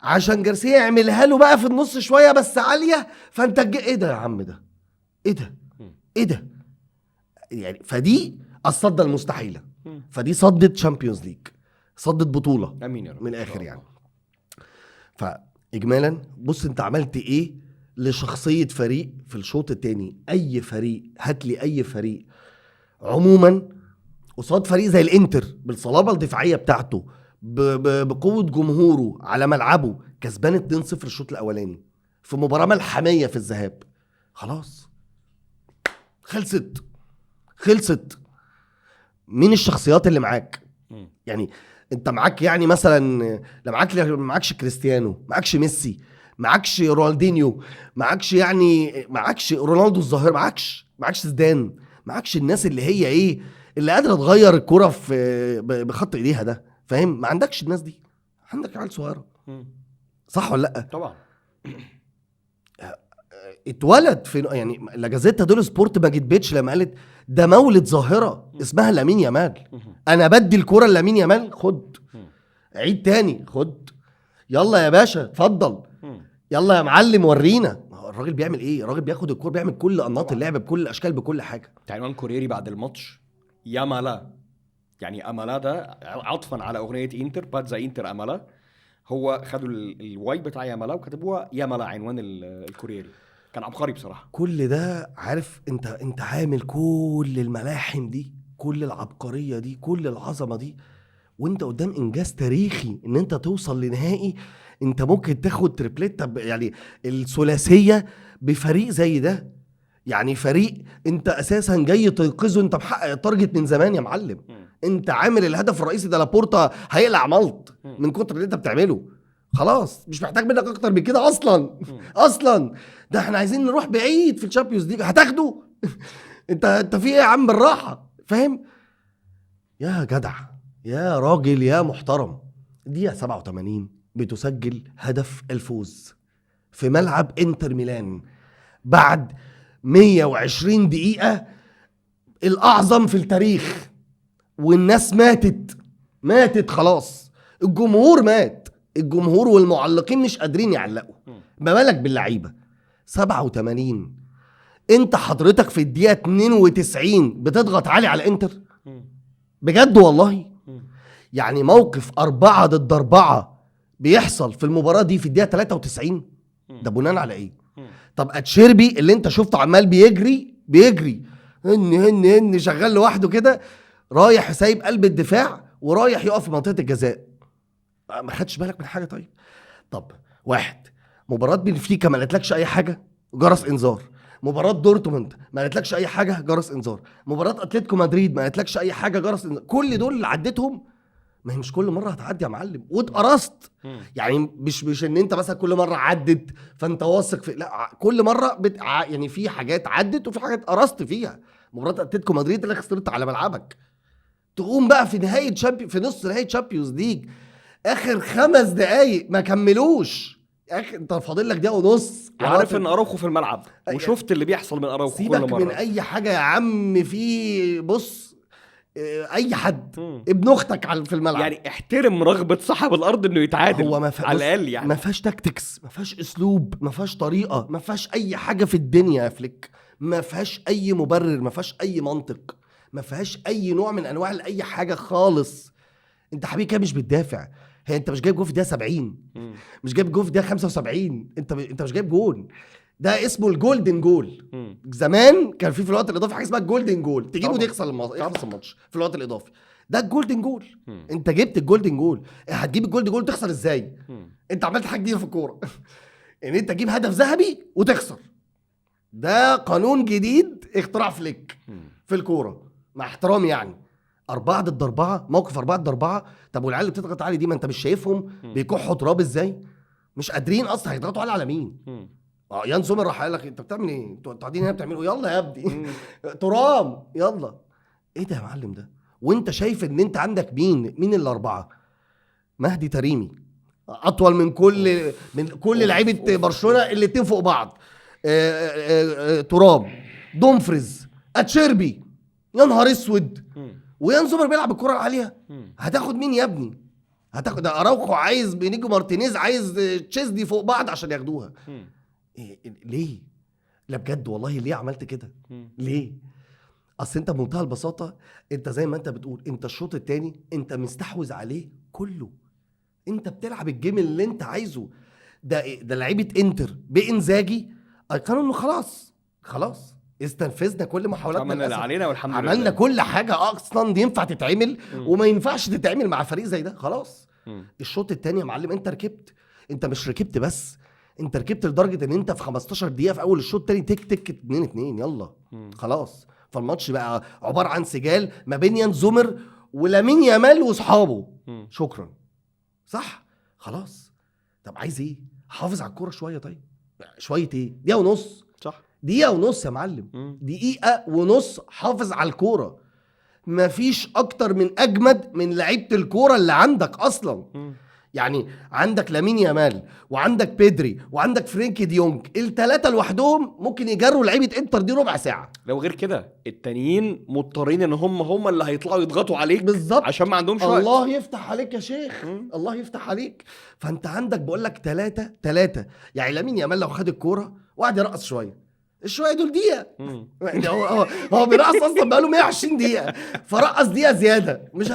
عشان جارسيا يعملها له بقى في النص شويه بس عاليه، فانت ايه ده يا عم؟ ده ايه ده يعني؟ فدي الصدة المستحيله، فدي صدت تشامبيونز ليج، صدت بطوله امين يا رب من الاخر يعني. فاجمالا بص انت عملت ايه لشخصيه فريق في الشوط الثاني. اي فريق، هات لي اي فريق عموما قصاد فريق زي الانتر بالصلابه الدفاعيه بتاعته، بقوه جمهوره على ملعبه، كسبان 2-0 الشوط الاولاني في مباراه ملحميه في الذهاب، خلاص خلصت. مين الشخصيات اللي معاك يعني؟ انت معاك يعني مثلا، لا معاكش كريستيانو، معاكش ميسي، معاكش رونالدينيو، معاكش رونالدو الظاهر، معاكش زيدان، معاكش الناس اللي هي ايه، اللي قادره تغير الكرة في بخط ايديها ده، فاهم؟ ما عندكش الناس دي، عندك عيال صغيره، صح ولا لا؟ طبعا. اتولد في يعني لا جازيتا دول سبورت ما جتبتش لما قالت ده مولد ظاهره اسمها لامين يامال، انا بدي الكرة لامين يامال، خد عيد تاني، خد يلا يا باشا اتفضل، يلا يا معلم ورينا. الراجل بيعمل ايه؟ الراجل بياخد الكرة، بيعمل كل انماط اللعب بكل الاشكال بكل حاجه. عنوان كوريري بعد الماتش يامالا، يعني امالا ده عطفا على اغنيه انتر باتزا انتر امالا، هو خدوا الواي بتاع يامالا وكتبوها يامالا عنوان الكوريري. كان عبقري بصراحه. كل ده عارف انت عامل كل الملاحم دي، كل العبقريه دي، كل العظمه دي، وانت قدام انجاز تاريخي ان انت توصل لنهائي. انت ممكن تاخد تريبليت يعني الثلاثيه بفريق زي ده، يعني فريق انت اساسا جاي تنقذه، انت محقق التارجت من زمان يا معلم، انت عامل الهدف الرئيسي ده، لابورتا هيقلع ملط من كتر اللي انت بتعمله، خلاص مش محتاج منك اكتر من كده اصلا. ده احنا عايزين نروح بعيد في الشامبيونز ليج، هتاخده انت في ايه يا عم؟ بالراحه، فاهم يا جدع يا راجل يا محترم. دقيقة 87 بتسجل هدف الفوز في ملعب انتر ميلان بعد 120 دقيقة الاعظم في التاريخ، والناس ماتت خلاص، الجمهور مات، الجمهور والمعلقين مش قادرين يعلقوا، ما بالك باللعيبه. 87 انت حضرتك في الدقيقه 92 بتضغط عالي على انتر بجد والله. يعني موقف 4 ضد 4 بيحصل في المباراه دي في الدقيقه 93 ده بناء على ايه؟ طب اتشيربي اللي انت شفته عمال بيجري هن شغال لوحده كده، رايح سايب قلب الدفاع ورايح يقف في منطقه الجزاء، ما خدش بالك من حاجه؟ طب واحد، مباراه بنفيكا ما قالتلكش اي حاجه، جرس انذار. مباراه دورتموند ما قالتلكش اي حاجه، جرس انذار. مباراه اتلتيكو مدريد ما قالتلكش اي حاجه، جرس انذار. كل دول اللي عديتهم، ما هي مش كل مره هتعدي يا معلم واتقرصت. يعني مش ان انت مثلا كل مره عدت فانت واثق في، لا، كل مره يعني في حاجات عدت وفي حاجات قرصت فيها. مباراه اتلتيكو مدريد اللي خسرت على ملعبك، تقوم بقى في نهايه في نص نهايه تشامبيونز ليج اخر 5 دقايق ما كملوش، انت فاضل لك دقيقه ونص، وعارف ان اراوخو في الملعب وشفت اللي بيحصل من اراوخو كل مره. سيبك من اي حاجه يا عم، في بص اي حد ابن اختك في الملعب، يعني احترم رغبه صاحب الارض انه يتعادل. هو على الاقل يعني ما فيهاش تاكتكس، ما فيهاش اسلوب، ما فيهاش طريقه، ما فيهاش اي حاجه في الدنيا يا فليك، ما فيهاش اي مبرر، ما فيهاش اي منطق، ما فيهاش اي نوع من انواع اي حاجه خالص. انت حبيبي كده مش بتدافع، هي انت مش جايب جول في دقيقه 70، مش جايب جول في دقيقه 75، انت مش جايب جول. ده اسمه الجولدن جول. زمان كان في الوقت الاضافي حاجه اسمها الجولدن جول، تجيبه يخلص الماتش في الوقت الاضافي، ده الجولدن جول. انت جبت الجولدن جول، هتجيب الجولدن جول تخسر ازاي؟ انت عملت حاجه جديده في الكوره ان انت تجيب هدف ذهبي وتخسر، ده قانون جديد اختراع فليك في الكوره، مع احترامي يعني. 4 ضد 4، موقف 4 ضد 4. طب والعيال اللي بتضغط علي دي، ما انت مش شايفهم بيكحوا تراب ازاي؟ مش قادرين اصلا، هيضغطوا على مين؟ يان سومر راح قال لك انت بتعمل ايه؟ انتوا قاعدين هنا بتعملوا يلا يا ابني ترام يلا. ايه ده يا معلم ده؟ وانت شايف ان انت عندك مين الاربعه؟ مهدي تريمي اطول من كل لعيبه برشلونه اللي اتنين فوق بعض، ترام، دومفريز، اتشيربي، يا نهار اسود. ويان سومر بيلعب الكره العاليه، هتاخد مين يا ابني؟ هتاخد ده اراوخو عايز بينيجو مارتينيز عايز تشيزني فوق بعض عشان ياخدوها. ليه؟ لا بجد والله ليه عملت كده؟ ليه؟ اصل انت بمنتهى البساطه، انت زي ما انت بتقول، انت الشوط الثاني انت مستحوذ عليه كله، انت بتلعب الجيم اللي انت عايزه. ده لعيبه انتر بانزاجي كانوا انه خلاص استنفذنا كل محاولاتنا، عملنا اللي علينا والحمد لله، عملنا كل حاجه اصلا دي ينفع تتعمل وما ينفعش تتعمل مع فريق زي ده، خلاص. الشوط الثاني يا معلم انت ركبت، انت مش ركبت بس، انت ركبت لدرجه ان انت في 15 دقيقه في اول الشوط الثاني تك 2-2 يلا خلاص. فالماتش بقى عباره عن سجال ما بين يان زومر ولامين يامال واصحابه، شكرا، صح، خلاص. طب عايز ايه؟ حافظ على الكوره شويه. طيب شويه ايه؟ دقيقه ونص، صح، دقيقه ونص يا معلم، دقيقه ونص حافظ على الكوره. مفيش اكتر من اجمد من لعيبه الكوره اللي عندك اصلا. يعني عندك لامين يامال وعندك بيدري وعندك فرينكي ديونج، الثلاثه لوحدهم ممكن يجروا لعيبه انتر دي ربع ساعه. لو غير كده التانيين مضطرين ان هم اللي هيطلعوا يضغطوا عليك بالظبط، عشان ما عندهمش وقت. الله يفتح عليك يا شيخ، الله يفتح عليك. فانت عندك بقول لك 3 يعني لامين يامال لو خد الكوره وقعد يرقص شويه دول دقيقه، يعني هو بيرقص اصلا بقاله 120 دقيقه، فرقص دقيقه زياده مش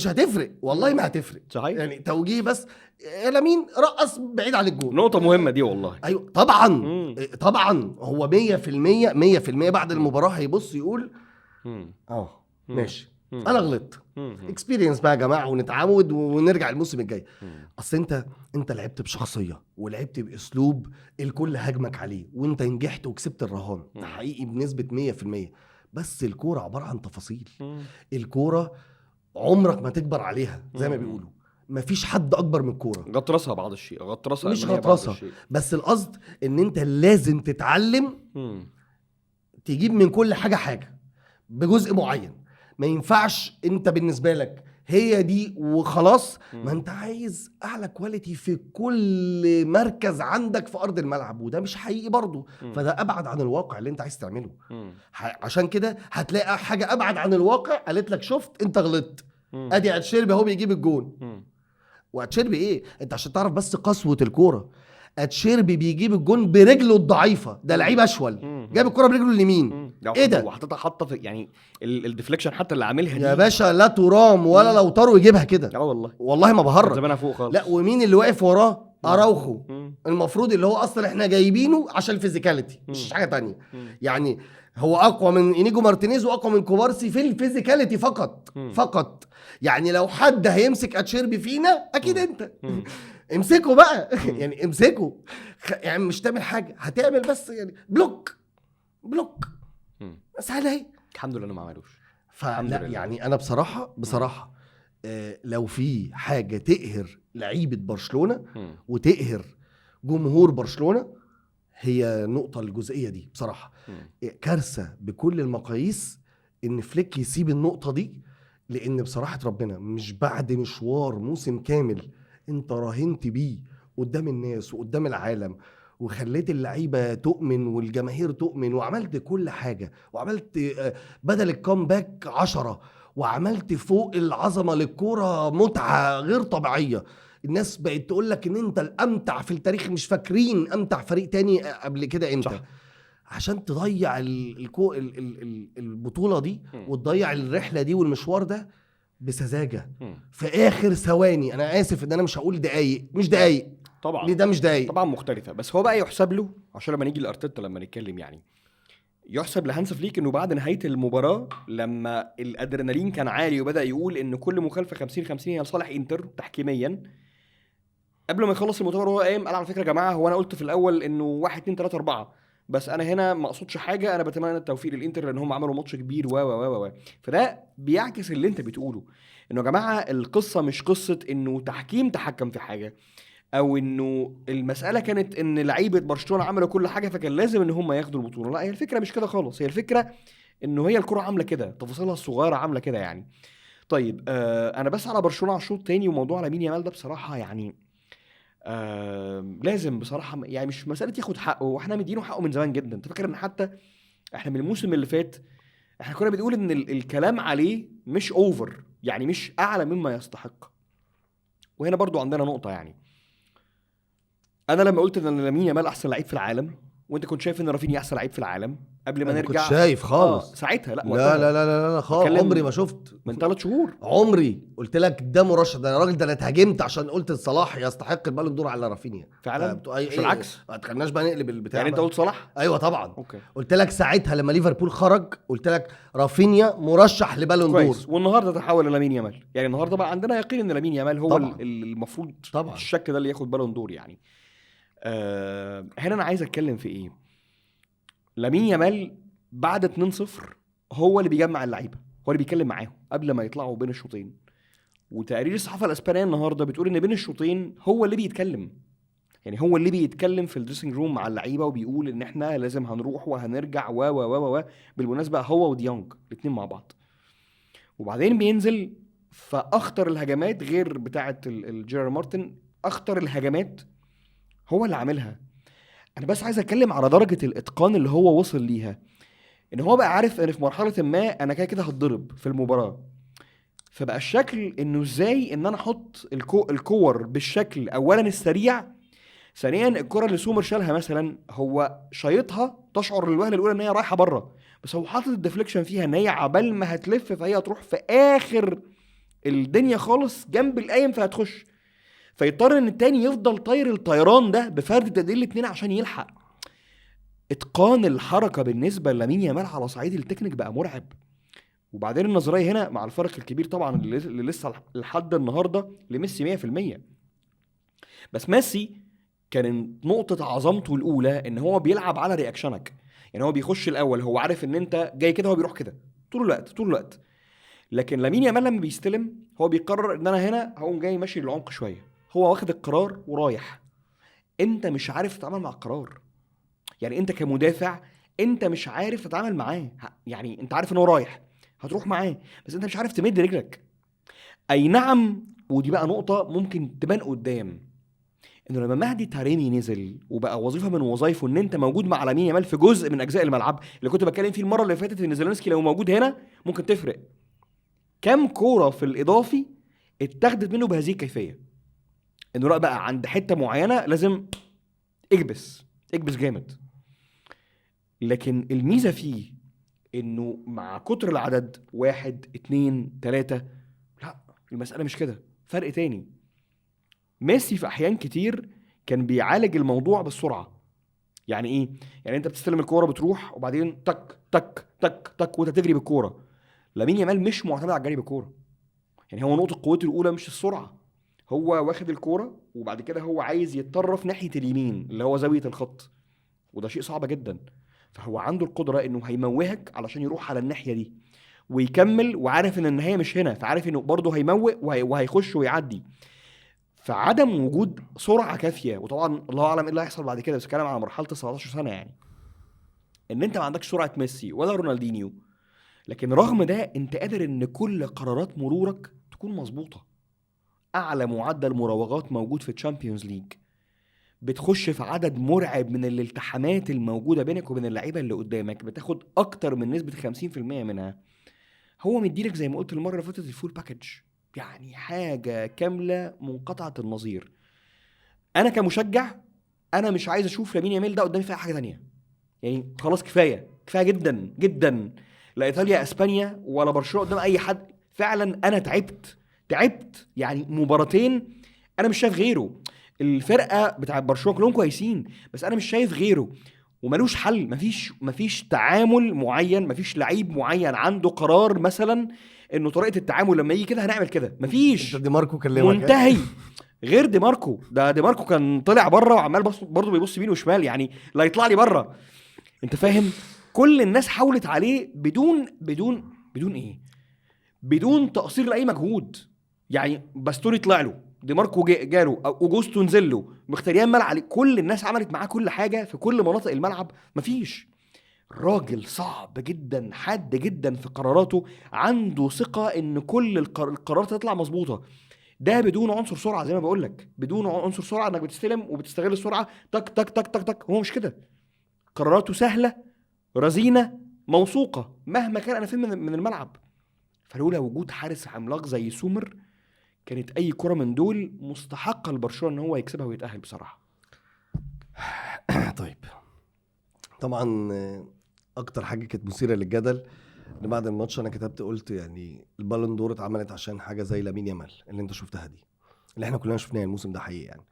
هتفرق والله، ما هتفرق، صحيح. يعني توجيه بس، يا لامين رقص بعيد عن الجول. نقطه مهمه دي والله. ايوه طبعا هو 100% بعد المباراه هيبص يقول ماشي، انا غلطت، اكسبيرينس بقى يا جماعه، ونتعود ونرجع الموسم الجاي. اصل انت لعبت بشخصيه ولعبت باسلوب الكل هاجمك عليه، وانت نجحت وكسبت الرهان حقيقي بنسبه 100%. بس الكوره عباره عن تفاصيل، الكوره عمرك ما تكبر عليها زي ما بيقولوا، مفيش حد اكبر من الكوره. غطرسها بعض الشيء، غطرسها مش غطرسها بس، القصد ان انت لازم تتعلم تجيب من كل حاجه بجزء معين. ما ينفعش انت بالنسبه لك هي دي وخلاص. مم. ما انت عايز اعلى كواليتي في كل مركز عندك في ارض الملعب، وده مش حقيقي برضو. مم. فده ابعد عن الواقع اللي انت عايز تعمله. مم. عشان كده هتلاقي حاجه ابعد عن الواقع قالت لك شفت انت غلطت، مم. ادي اتشيربي اهو بيجيب الجون. مم. واتشيربي ايه؟ انت عشان تعرف بس قسوه الكوره، اتشيربي بيجيب الجون برجله الضعيفه، ده لعيب اشول مم. جاب الكوره برجله اليمين. مم. ايه ده وحطيتها حاطه في يعني الديفليكشن حتى اللي عاملها دي يا باشا؟ لا ترام ولا لو طاروا يجيبها كده، والله والله ما كان بهرج. زمانها فوق خالص. لا ومين اللي واقف وراه؟ اراوخو، مم. المفروض اللي هو اصلا احنا جايبينه عشان الفيزيكاليتي مش حاجه تانية. مم. يعني هو اقوى من انيجو مارتينيز واقوى من كوبارسي في الفيزيكاليتي فقط. فقط. يعني لو حد هيمسك اتشيربي فينا اكيد انت امسكه بقى. يعني امسكه. يعني مش تعمل حاجه، هتعمل بس يعني بلوك سهله اهي. الحمد لله انه ما عملوش. فلا يعني انا بصراحه لو في حاجه تقهر لعيبه برشلونه وتقهر جمهور برشلونه هي النقطه الجزئيه دي بصراحه. كارثه بكل المقاييس ان فليك يسيب النقطه دي، لان بصراحه ربنا مش بعد مشوار موسم كامل انت راهنت بيه قدام الناس وقدام العالم وخليت اللعيبه تؤمن والجماهير تؤمن وعملت كل حاجه وعملت بدل الكامباك 10 وعملت فوق العظمه للكوره متعه غير طبيعيه. الناس بقت تقول لك ان انت الامتع في التاريخ، مش فاكرين امتع فريق تاني قبل كده انت. صح. عشان تضيع البطوله دي وتضيع الرحله دي والمشوار ده بسذاجه في اخر ثواني. انا اسف ان انا مش هقول دقايق، مش دقايق طبعا، ليه ده مش دقايق طبعا مختلفه. بس هو بقى يحسب له عشان لما نيجي لارتيتا لما نتكلم يعني يحسب لهانس فليك انه بعد نهايه المباراه لما الادرينالين كان عالي وبدا يقول ان كل مخالفه 50-50 هي لصالح انتر تحكيميا، قبل ما يخلص المؤتمر هو قام قال على فكره يا جماعه هو انا قلت في الاول انه 1 2 3 4 بس انا هنا ما اقصدش حاجه، انا بتمنى التوفيق للانتر لان هم عملوا ماتش كبير و فده بيعكس اللي انت بتقوله انه يا جماعه القصه مش قصه انه تحكيم تحكم في حاجه او انه المساله كانت ان لعيبه برشلونه عملوا كل حاجه فكان لازم ان هم ياخدوا البطوله. لا، هي الفكره مش كده خالص. هي الفكره انه هي الكره عامله كده، تفاصيلها الصغيره عامله كده يعني. طيب انا بس على برشلونه على الشوط الثاني وموضوع لامين يامال ده بصراحه يعني لازم بصراحه يعني مش مساله ياخد حقه، واحنا مدينه حقه من زمان جدا. انت فاكر ان حتى احنا من الموسم اللي فات احنا كنا بنقول ان الكلام عليه مش اوفر، يعني مش اعلى مما يستحق. وهنا برضو عندنا نقطه، يعني انا لما قلت ان لامين يامال احسن لعيب في العالم وانت كنت شايف ان رافينيا احسن لعيب في العالم قبل ما أنا نرجع، كنت شايف خالص ساعتها لا لا لا لا لا, لا خالص. عمري ما شفت من 3 شهور عمري قلت لك ده مرشح. ده انا راجل، ده انا اتهاجمت عشان قلت صلاح يستحق البالون دور على رافينيا فعلا. مش العكس، ما تخليناش بقى نقلب البتاع. يعني انت قلت صلاح؟ ايوه طبعا. أوكي. قلت لك ساعتها لما ليفربول خرج قلت لك رافينيا مرشح لبالون دور. والنهارده تحول لامين يامال، يعني النهارده بقى عندنا يقين ان لامين يامال هو المفروض طبعا الشك ده اللي ياخد بالون دور يعني. هنا انا عايز اتكلم في ايه. لامين يامال بعد 2-0 هو اللي بيجمع اللعيبه، هو اللي بيتكلم معاهم قبل ما يطلعوا بين الشوطين. وتقارير الصحافه الاسبانيه النهارده بتقول ان بين الشوطين هو اللي بيتكلم، يعني هو اللي بيتكلم في الدريسنج روم مع اللعيبه وبيقول ان احنا لازم هنروح وهنرجع و بالمناسبه هو وديونج الاثنين مع بعض. وبعدين بينزل فاخطر الهجمات غير بتاعه الجيرار مارتن، اخطر الهجمات هو اللي عاملها. انا بس عايز اتكلم على درجه الاتقان اللي هو وصل ليها، ان هو بقى عارف ان في مرحله ما انا كده هتضرب في المباراه، فبقى الشكل انه ازاي ان انا احط الكور بالشكل اولا السريع، ثانيا الكره اللي سومر شالها مثلا هو شايطها تشعر للوهله الاولى ان هي رايحه بره، بس هو حاطط الديفليكشن فيها ان هي عبال ما هتلف فهي هتروح في اخر الدنيا خالص جنب القايم فهتخش، فيضطر ان التاني يفضل طاير الطيران ده بفرد تقدير الاتنين عشان يلحق. اتقان الحركه بالنسبه لامين يامال على صعيد التكنيك بقى مرعب. وبعدين النظريه هنا مع الفرق الكبير طبعا اللي لسه لحد النهارده لميسي 100%، بس ميسي كان نقطه عظمته الاولى ان هو بيلعب على رياكشنك، يعني هو بيخش الاول هو عارف ان انت جاي كده هو بيروح كده طول الوقت. لكن لامين يامال لما بيستلم هو بيقرر ان انا هنا هقوم جاي ماشي للعمق شويه، هو واخد القرار ورايح. انت مش عارف تتعامل مع القرار، يعني انت كمدافع انت مش عارف تتعامل معاه، يعني انت عارف ان هو رايح هتروح معاه بس انت مش عارف تمد رجلك. اي نعم، ودي بقى نقطه ممكن تبان قدام، انه لما مهدي تاريمي نزل وبقى وظيفه من وظايفه ان انت موجود مع لامين يامال في جزء من اجزاء الملعب، اللي كنت بتكلم فيه المره اللي فاتت ان زيلينسكي لو موجود هنا ممكن تفرق. كم كوره في الاضافي اتاخدت منه بهذه الكيفيه، انه لا بقى عند حته معينه لازم اكبس جامد. لكن الميزه فيه انه مع كتر العدد 1 2 3، لا المساله مش كده، فرق تاني. ميسي في احيان كتير كان بيعالج الموضوع بالسرعه. يعني ايه؟ يعني انت بتستلم الكوره بتروح وبعدين تك تك تك تك وانت تجري بالكوره. لامين يامال مش معتمد على الجري بالكوره، يعني هو نقطه قوته الاولى مش السرعه، هو واخد الكوره وبعد كده هو عايز يتطرف ناحيه اليمين اللي هو زاويه الخط، وده شيء صعب جدا. فهو عنده القدره انه هيموهك علشان يروح على الناحيه دي ويكمل، وعارف ان النهايه مش هنا، فعارف انه برضه هيموه وهيخش ويعدي. فعدم وجود سرعه كافيه، وطبعا الله اعلم ايه اللي هيحصل بعد كده، بس كلام على مرحله 19 سنه يعني، ان انت ما عندكش سرعه ميسي ولا رونالدينيو، لكن رغم ده انت قادر ان كل قرارات مرورك تكون مظبوطه. اعلى معدل مراوغات موجود في الشامبيونز ليج، بتخش في عدد مرعب من الالتحامات الموجوده بينك وبين اللعيبه اللي قدامك، بتاخد اكتر من نسبه 50% منها. هو مديلك زي ما قلت المره اللي فاتت الفول باكج، يعني حاجه كامله منقطعه النظير. انا كمشجع انا مش عايز اشوف لامين يامال ده قدامي في اي حاجه تانية، يعني خلاص كفايه جدا جدا. لا ايطاليا اسبانيا ولا برشلونه قدام اي حد، فعلا انا تعبت يعني مباراتين انا مش شايف غيره. الفرقه بتاع برشلونه كلهم كويسين بس انا مش شايف غيره، وملوش حل. مفيش تعامل معين، مفيش لعيب معين عنده قرار مثلا انه طريقه التعامل لما يجي كده هنعمل كده، مفيش. انت دي ماركو كلمك منتهي. غير دي ماركو، ده دي ماركو كان طلع بره وعمال برضه بيبص يمين وشمال، يعني لا يطلع لي بره، انت فاهم؟ كل الناس حاولت عليه بدون ايه، بدون تقصير لاي مجهود. يعني باستوري طلع له، دي ماركو جاله، اوجوستو نزل له، مختاريان ملعب عليه، كل الناس عملت معاه كل حاجه في كل مناطق الملعب، مفيش. راجل صعب جدا، حاد جدا في قراراته، عنده ثقه ان كل القرارات تطلع مظبوطه. ده بدون عنصر سرعه، زي ما بقول لك، بدون عنصر سرعه انك بتستلم وبتستغل السرعه تك تك تك تك تك. هو مش كده، قراراته سهله رزينه موثوقه مهما كان انا فين من الملعب. فلولا وجود حارس عملاق زي سومر كانت اي كره من دول مستحقه لبرشلونه ان هو يكسبها ويتاهل بصراحه. طيب طبعا اكتر حاجه كانت مثيره للجدل ان بعد الماتش انا كتبت قلت يعني البالون دور اتعملت عشان حاجه زي لامين يامال اللي انت شفتها دي، اللي احنا كلنا شفناها الموسم ده حقيقي يعني،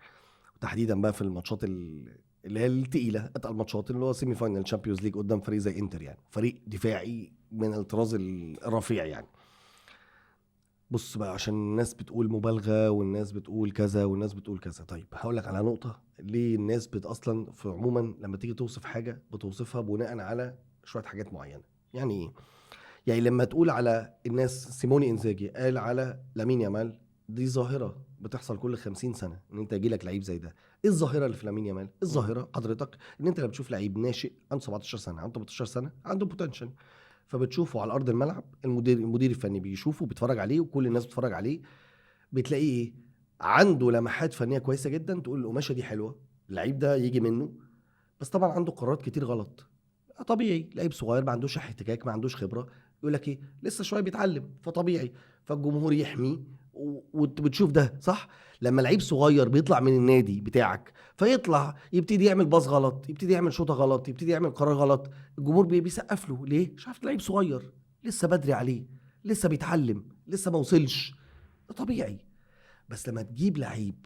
وتحديدا بقى في الماتشات اللي هي التقيله، اتقل ماتشات اللي هو سيمي فاينل تشامبيونز ليج قدام فريق زي انتر، يعني فريق دفاعي من الطراز الرفيع يعني. بص بقى، عشان الناس بتقول مبالغه والناس بتقول كذا والناس بتقول كذا، طيب هقول لك على نقطه. ليه الناس اصلا في عموما لما تيجي توصف حاجه بتوصفها بناء على شويه حاجات معينه؟ يعني ايه؟ يعني لما تقول على الناس سيموني انزاجي قال على لامين يامال، دي ظاهره بتحصل كل 50 سنه ان انت يجي لك لعيب زي ده. ايه الظاهره اللي في لامين يامال؟ الظاهره حضرتك ان انت لما بتشوف لعيب ناشئ عنده 17 سنه عنده 18 سنه عنده بوتنشال، فبتشوفه على ارض الملعب، المدير الفني بيشوفه بيتفرج عليه وكل الناس بتتفرج عليه، بتلاقيه ايه؟ عنده لمحات فنيه كويسه جدا، تقول القماشه دي حلوه، اللعيب ده يجي منه. بس طبعا عنده قرارات كتير غلط. طبيعي لعيب صغير ما عندوش احتكاك ما عندوش خبره، يقول لك ايه لسه شويه بيتعلم، فطبيعي فالجمهور يحميه وبتشوف ده صح. لما لعيب صغير بيطلع من النادي بتاعك فيطلع يبتدي يعمل باص غلط، يبتدي يعمل شوطه غلط، يبتدي يعمل قرار غلط، الجمهور بيسقف له ليه؟ شايف لعيب صغير لسه بدري عليه، لسه بيتعلم، لسه ما وصلش، ده طبيعي. بس لما تجيب لعيب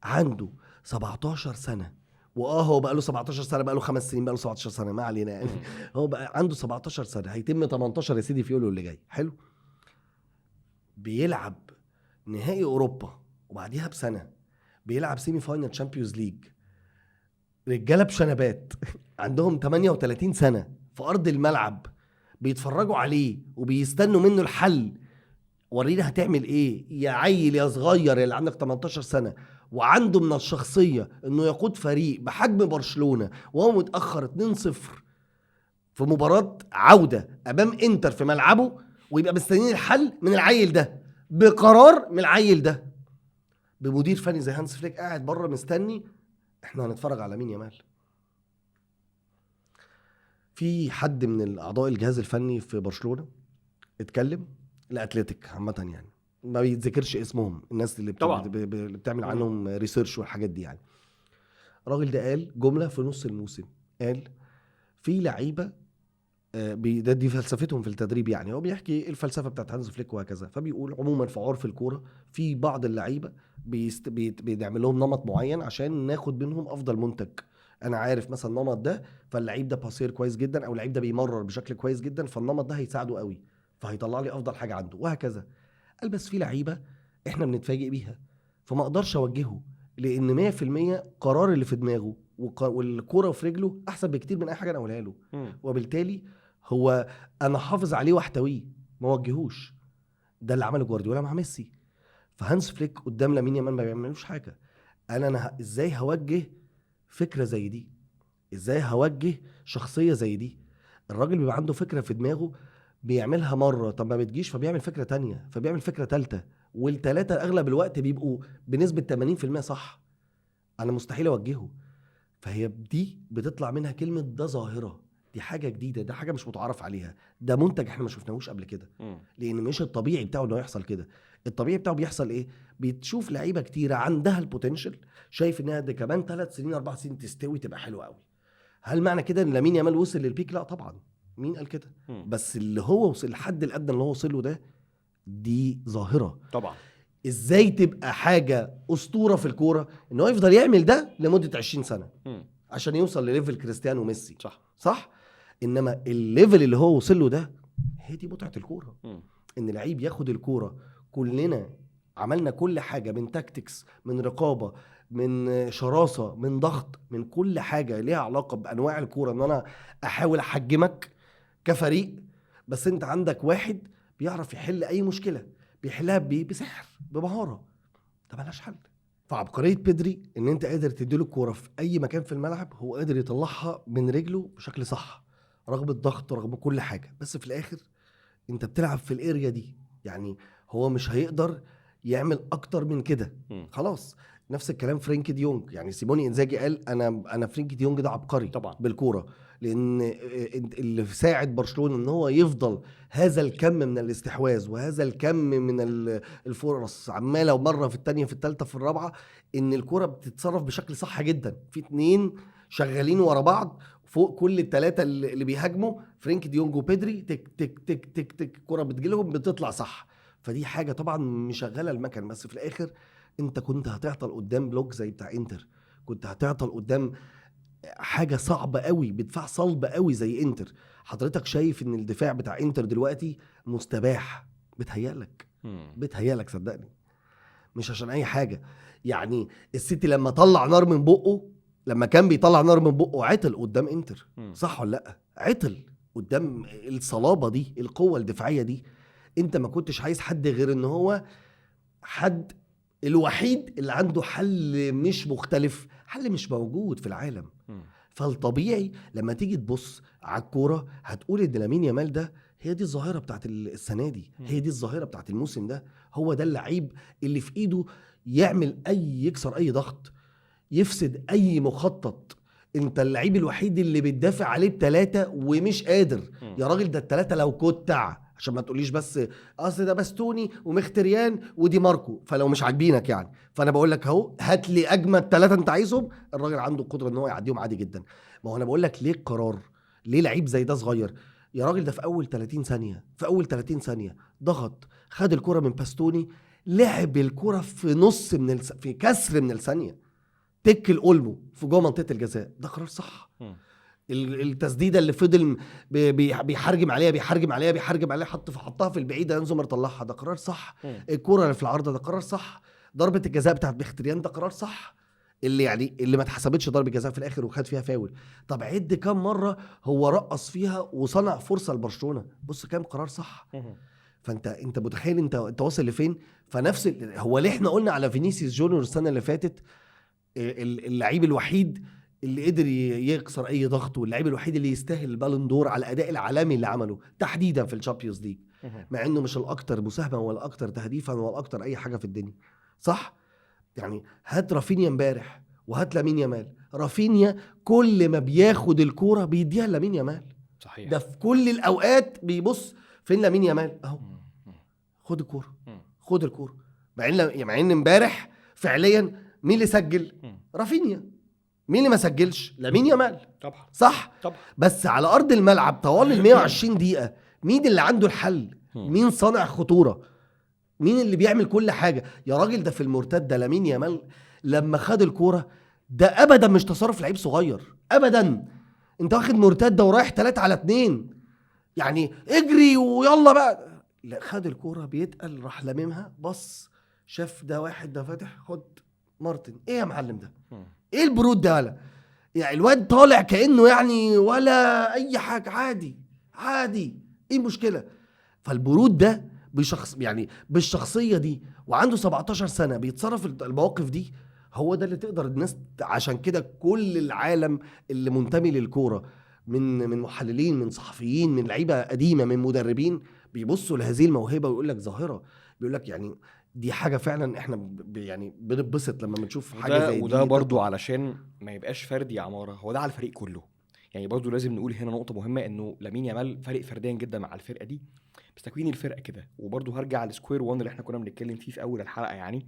عنده 17 سنه، هو بقى له 17 سنه، بقى له 5 سنين، بقى له 17 سنه، ما علينا يعني، هو بقى عنده 17 سنه، هيتم 18 يا سيدي في يوليو اللي جاي، حلو. بيلعب نهائي اوروبا وبعديها بسنه بيلعب سيمي فاينل تشامبيونز ليج، رجاله بشنبات عندهم 38 سنه في ارض الملعب بيتفرجوا عليه وبيستنوا منه الحل، ورينا هتعمل ايه يا عيل يا صغير اللي عندك 18 سنه، وعنده من الشخصيه انه يقود فريق بحجم برشلونه وهو متاخر 2-0 في مباراه عوده امام انتر في ملعبه، ويبقى مستنيين الحل من العيل ده. بقرار من العيل ده، بمدير فني زي هانس فليك قاعد بره مستني احنا هنتفرج على مين يامال. في حد من الاعضاء الجهاز الفني في برشلونة اتكلم، الاتليتيك عامه يعني ما بيتذكرش اسمهم، الناس اللي طبعاً. اللي بتعمل عنهم ريسيرش والحاجات دي يعني. الراجل ده قال جمله في نص الموسم، قال في لعيبه دي فلسفتهم في التدريب، يعني هو بيحكي الفلسفه بتاعت هانز فليك وهكذا. فبيقول عموما في عرف الكوره في بعض اللعيبه بنعمل لهم نمط معين عشان ناخد منهم افضل منتج. انا عارف مثلا النمط ده، فاللعيب ده باسير كويس جدا، او اللعيب ده بيمرر بشكل كويس جدا، فالنمط ده هيساعده قوي، فهيطلع لي افضل حاجه عنده وهكذا. قال بس في لعيبه احنا بنتفاجئ بيها، فما اقدرش اوجهه، لان 100% قرار اللي في دماغه والكوره في رجله احسن بكتير من اي حاجه انا اقولها له، وبالتالي هو انا حافظ عليه واحتويه ما وجهوش. ده اللي عمله جوارديولا مع ميسي. فهانس فليك قدام لامين يامال ما بيعملوش حاجه. انا ازاي هوجه فكره زي دي؟ ازاي هوجه شخصيه زي دي؟ الراجل بيبقى عنده فكره في دماغه بيعملها مره، طب ما بتجيش فبيعمل فكره تانية، فبيعمل فكره تالتة، والتلاتة اغلب الوقت بيبقوا بنسبه 80% صح. انا مستحيل اوجهه. فهي دي بتطلع منها كلمه ده ظاهره، دي حاجه جديده، ده حاجه مش متعارف عليها، ده منتج احنا ما شفناهوش قبل كده. لان مش الطبيعي بتاعه انه يحصل كده. الطبيعي بتاعه بيحصل ايه؟ بتشوف لعيبه كتيره عندها البوتنشال، شايف انها ده كمان 3 سنين 4 سنين تستوي تبقى حلوه قوي. هل معنى كده ان لامين يامال وصل للبيك؟ لا طبعا، مين قال كده؟ بس اللي هو وصل الحد الادنى اللي هو وصل له ده، دي ظاهره. طبعا. ازاي تبقى حاجه اسطوره في الكوره ان هو يفضل يعمل ده لمده 20 سنه عشان يوصل لليفل كريستيانو وميسي؟ صح. انما الليفل اللي هو وصل له ده، هي دي متعه الكوره. ان لعيب ياخد الكوره، كلنا عملنا كل حاجه من تاكتكس، من رقابه، من شراسه، من ضغط، من كل حاجه ليها علاقه بانواع الكوره، ان انا احاول احجمك كفريق، بس انت عندك واحد بيعرف يحل اي مشكله، بيحلها بسحر بمهاره، ده ملهاش حل. فعبقريه بيدري ان انت قادر تديله الكوره في اي مكان في الملعب، هو قادر يطلعها من رجله بشكل صح، رغم الضغط رغم كل حاجه، بس في الاخر انت بتلعب في الاريا دي، يعني هو مش هيقدر يعمل اكتر من كده. خلاص. نفس الكلام فرينكي ديونج، يعني سيموني انزاجي قال انا فرينكي ديونج ده عبقري طبعا بالكوره، لان اللي ساعد برشلونه ان هو يفضل هذا الكم من الاستحواذ وهذا الكم من الفرص عماله، ومره في الثانيه في الثالثه في الرابعه، ان الكوره بتتصرف بشكل صح جدا، في 2 شغالين ورا بعض فوق كل الثلاثه اللي بيهاجموا، فرينك ديونج وبيدري، تك تك تك تك تك الكره بتجيلهم بتطلع صح. فدي حاجه طبعا مشغله المكن، بس في الاخر انت كنت هتعطل قدام بلوك زي بتاع انتر، كنت هتعطل قدام حاجه صعبه قوي بدفاع صلب قوي زي انتر. حضرتك شايف ان الدفاع بتاع انتر دلوقتي مستباح، بتهيالك صدقني، مش عشان اي حاجه. يعني السيتي لما طلع نار من بقه، لما كان بيطلع نار من بقه، عطل قدام انتر، صح ولا لا؟ عطل قدام الصلابه دي، القوه الدفاعيه دي. انت ما كنتش عايز حد غير ان هو حد الوحيد اللي عنده حل مش مختلف، حل مش موجود في العالم. فالطبيعي لما تيجي تبص على الكوره هتقول ان لامين يامال ده هي دي الظاهره بتاعت السنه دي، هي دي الظاهره بتاعت الموسم ده. هو ده اللعيب اللي في ايده يعمل يكسر اي ضغط، يفسد اي مخطط. انت اللعيب الوحيد اللي بتدافع عليه ب3 ومش قادر. يا راجل ده ال3 لو كتع، عشان ما تقوليش بس اصل ده باستوني ومختريان ودي ماركو فلو مش عاجبينك يعني، فانا بقول لك اهو هات لي اجمد 3 انت عايزهم، الراجل عنده القدره ان هو يعديهم عادي جدا. ما هو انا بقول لك ليه القرار، ليه لعيب زي ده صغير يا راجل، ده في اول 30 ثانيه، في اول 30 ثانيه ضغط، خد الكره من باستوني، لعب الكره في نص في كسر من الثانيه، تك الأولمو في جوه منطقه الجزاء، ده قرار صح. التسديده اللي فضل بيحرجم عليها حطها في البعيده، ينزمر طلعها، ده قرار صح. الكره اللي في العارضه ده قرار صح. ضربه الجزاء بتاعت مختريان ده قرار صح، اللي ما اتحسبتش ضربه جزاء في الاخر وخد فيها فاول. طب عد كام مره هو رقص فيها وصنع فرصه لبرشلونه، بص كام قرار صح. فانت متخيل انت واصل لفين. فنفس هو اللي احنا قلنا على فينيسيوس جونيور السنه اللي فاتت، اللعيب الوحيد اللي قدر يكسر اي ضغط، واللعيب الوحيد اللي يستاهل البالون دور على الاداء العالمي اللي عمله تحديدا في الشامبيونز ليج. مع انه مش الاكتر مساهمه ولا الاكتر تهديفا ولا الاكتر اي حاجه في الدنيا، صح؟ يعني هات رافينيا امبارح وهات لامين يامال. رافينيا كل ما بياخد الكوره بيديها لامين يامال، صحيح. ده في كل الاوقات بيبص فين لامين يامال اهو، خد الكوره خد الكوره. مع ان امبارح فعليا مين اللي سجل؟ رافينيا. مين اللي ما سجلش؟ لامين يامال. طبعا صح. طبعا. بس على ارض الملعب طوال ال 120 دقيقه مين اللي عنده الحل؟ مين صانع خطوره؟ مين اللي بيعمل كل حاجه يا راجل؟ ده في المرتده لامين يامال لما خد الكوره ده ابدا مش تصرف لعيب صغير ابدا. انت واخد مرتده ورايح 3-2 يعني اجري ويلا بقى، لا خد الكوره بيتقل راح لاممها، بص شاف ده واحد ده فاتح، خد مارتن. ايه يا معلم ده؟ ايه البرود ده؟ ولا يعني الواد طالع كأنه يعني ولا اي حاجة، عادي ايه المشكلة؟ فالبرود ده يعني بالشخصية دي وعنده 17 سنة بيتصرف المواقف دي، هو ده اللي تقدر الناس. عشان كده كل العالم اللي منتمي للكورة من محللين من صحفيين من لعيبة قديمة من مدربين بيبصوا لهذه الموهبة ويقول لك ظاهرة، بيقول لك يعني دي حاجة فعلا احنا يعني بنتبسط لما بنشوف حاجة زي دي. وده برضو علشان ما يبقاش فردي يا عمارة، هو ده على الفريق كله. يعني برضو لازم نقول هنا نقطة مهمة، انه لامين يامال فارق فرديا جدا مع الفرقة دي، بس تكوين الفرقة كده. وبرضو هرجع لسكوير وان اللي احنا كنا بنتكلم فيه في اول الحلقة، يعني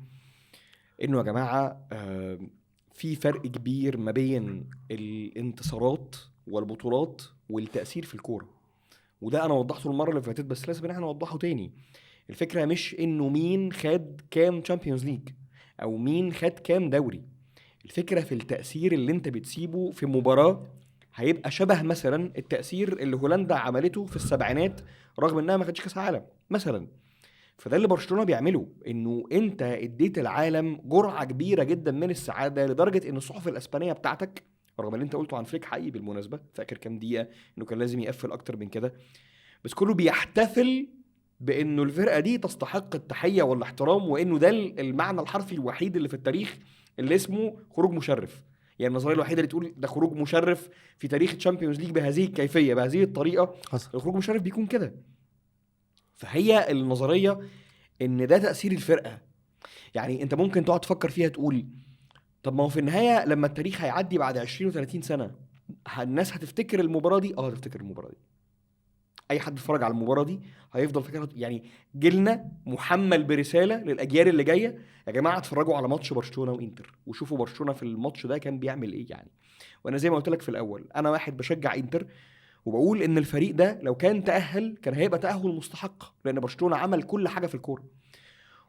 انه يا جماعة في فرق كبير ما بين الانتصارات والبطولات والتأثير في الكورة. وده انا وضحته المرة اللي فاتت، بس لازم ان احنا نوضحه تاني. الفكرة مش انه مين خد كام تشامبيونز ليج او مين خد كام دوري، الفكرة في التأثير اللي انت بتسيبه في مباراة هيبقى شبه مثلا التأثير اللي هولندا عملته في السبعينات رغم انها ما خدش كاس عالم مثلا. فده اللي برشلونة بيعمله، انه انت اديت العالم جرعة كبيرة جدا من السعادة، لدرجة ان الصحف الاسبانية بتاعتك، رغم اللي انت قلته عن فليك حقيقي بالمناسبة في اخر كام دقيقة انه كان لازم يقفل اكتر من كده، بس كله بيحتفل بانه الفرقة دي تستحق التحية والاحترام، وانه ده المعنى الحرفي الوحيد اللي في التاريخ اللي اسمه خروج مشرف. يعني النظريه الوحيده اللي تقول ده خروج مشرف في تاريخ الشامبيونز ليج بهذه الكيفيه بهذه الطريقه، الخروج مشرف بيكون كده. فهي النظريه ان ده تاثير الفرقه. يعني انت ممكن تقعد تفكر فيها تقول طب ما هو في النهايه لما التاريخ هيعدي بعد 20 و30 سنه الناس هتفتكر المباراه دي، هتفتكر المباراه دي. اي حد يتفرج على المباراه دي هيفضل فاكرها. يعني جيلنا محمل برساله للاجيال اللي جايه، يا جماعه اتفرجوا على ماتش برشلونه وانتر وشوفوا برشلونه في الماتش ده كان بيعمل ايه. يعني وانا زي ما قلت لك في الاول، انا واحد بشجع انتر وبقول ان الفريق ده لو كان تاهل كان هيبقى تاهل مستحق، لان برشلونه عمل كل حاجه في الكوره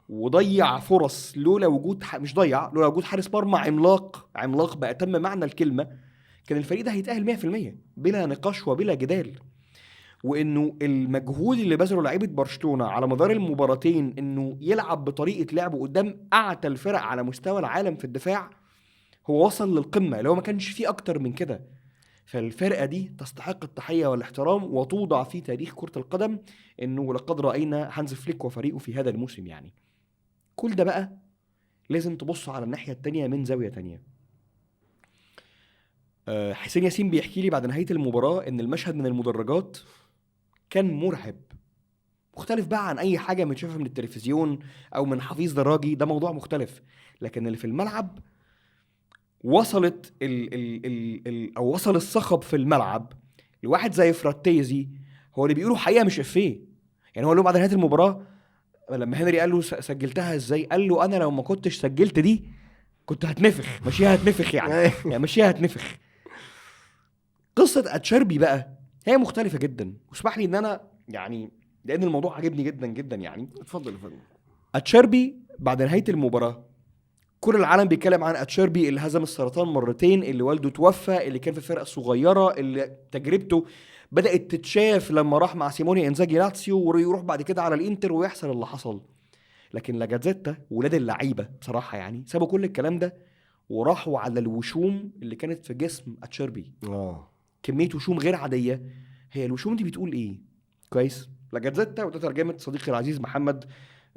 وضيع فرص لولا وجود مش ضيع، لولا وجود حارس مرمى عملاق بأتم معنى الكلمه كان الفريق ده هيتاهل 100% بلا نقاش وبلا جدال. وانه المجهود اللي بذله لعيبه برشلونه على مدار المباراتين انه يلعب بطريقه لعبه قدام اعتى الفرق على مستوى العالم في الدفاع، هو وصل للقمه لو ما كانش فيه اكتر من كده. فالفرقه دي تستحق التحيه والاحترام وتوضع في تاريخ كره القدم، انه لقد راينا هانز فليك وفريقه في هذا الموسم. يعني كل ده بقى لازم تبص على الناحيه التانية من زاويه تانية. حسين ياسين بيحكي لي بعد نهايه المباراه ان المشهد من المدرجات كان مرعب، مختلف بقى عن اي حاجه متشافها من التلفزيون او من حفيظ دراجي، ده موضوع مختلف. لكن اللي في الملعب وصلت او وصل الصخب في الملعب لواحد زي فراتيزي، هو اللي بيقولوا حقيقه مش افيه. يعني هو اللي بعد نهايه المباراه لما هنري قال له سجلتها ازاي، قال له انا لو ما كنتش سجلت دي كنت هتنفخ، ماشيها هتنفخ يعني ماشيها هتنفخ. قصه اتشيربي بقى هي مختلفه جدا، واسمح لي ان انا يعني لان الموضوع عجبني جدا جدا. يعني اتفضل يا فندم. اتشيربي بعد نهايه المباراه كل العالم بيتكلم عن اتشيربي اللي هزم السرطان مرتين، اللي والده توفى، اللي كان في فرقه صغيره، اللي تجربته بدات تتشاف لما راح مع سيموني انزاجي لاتسيو ويروح بعد كده على الانتر ويحصل اللي حصل. لكن لا جازيتا ولاد اللعيبه بصراحه يعني سابوا كل الكلام ده وراحوا على الوشوم اللي كانت في جسم اتشيربي. كميه وشوم غير عاديه. هي الوشوم دي بتقول ايه؟ كويس. لا جازيتا، وده ترجمه صديقي العزيز محمد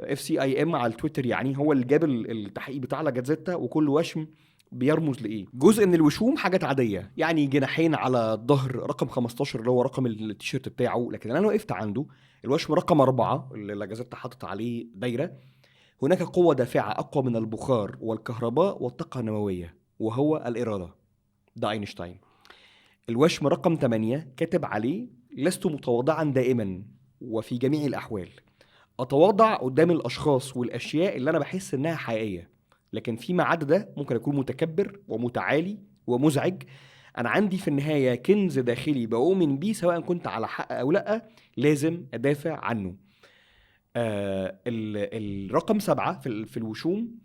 FCIM على التويتر، يعني هو اللي جاب التحقيق بتاع لا جازيتا، وكل وشم بيرمز لايه؟ جزء من الوشوم حاجات عاديه، يعني جناحين على الظهر، رقم 15 اللي هو رقم التيشيرت بتاعه، لكن انا وقفت عنده الوشم رقم 4 اللي لاجازيتا حاطط عليه دايره. هناك قوه دافعه اقوى من البخار والكهرباء والطاقه النوويه، وهو الاراده. ده اينشتاين. الوشم رقم 8 كاتب عليه: لست متواضعا دائما وفي جميع الأحوال، أتواضع قدام الأشخاص والأشياء اللي أنا بحس إنها حقيقية، لكن فيما عدا ده ممكن أكون متكبر ومتعالي ومزعج. أنا عندي في النهاية كنز داخلي بؤمن بيه، سواء كنت على حق أو لأ لازم أدافع عنه. الرقم 7 في الوشوم: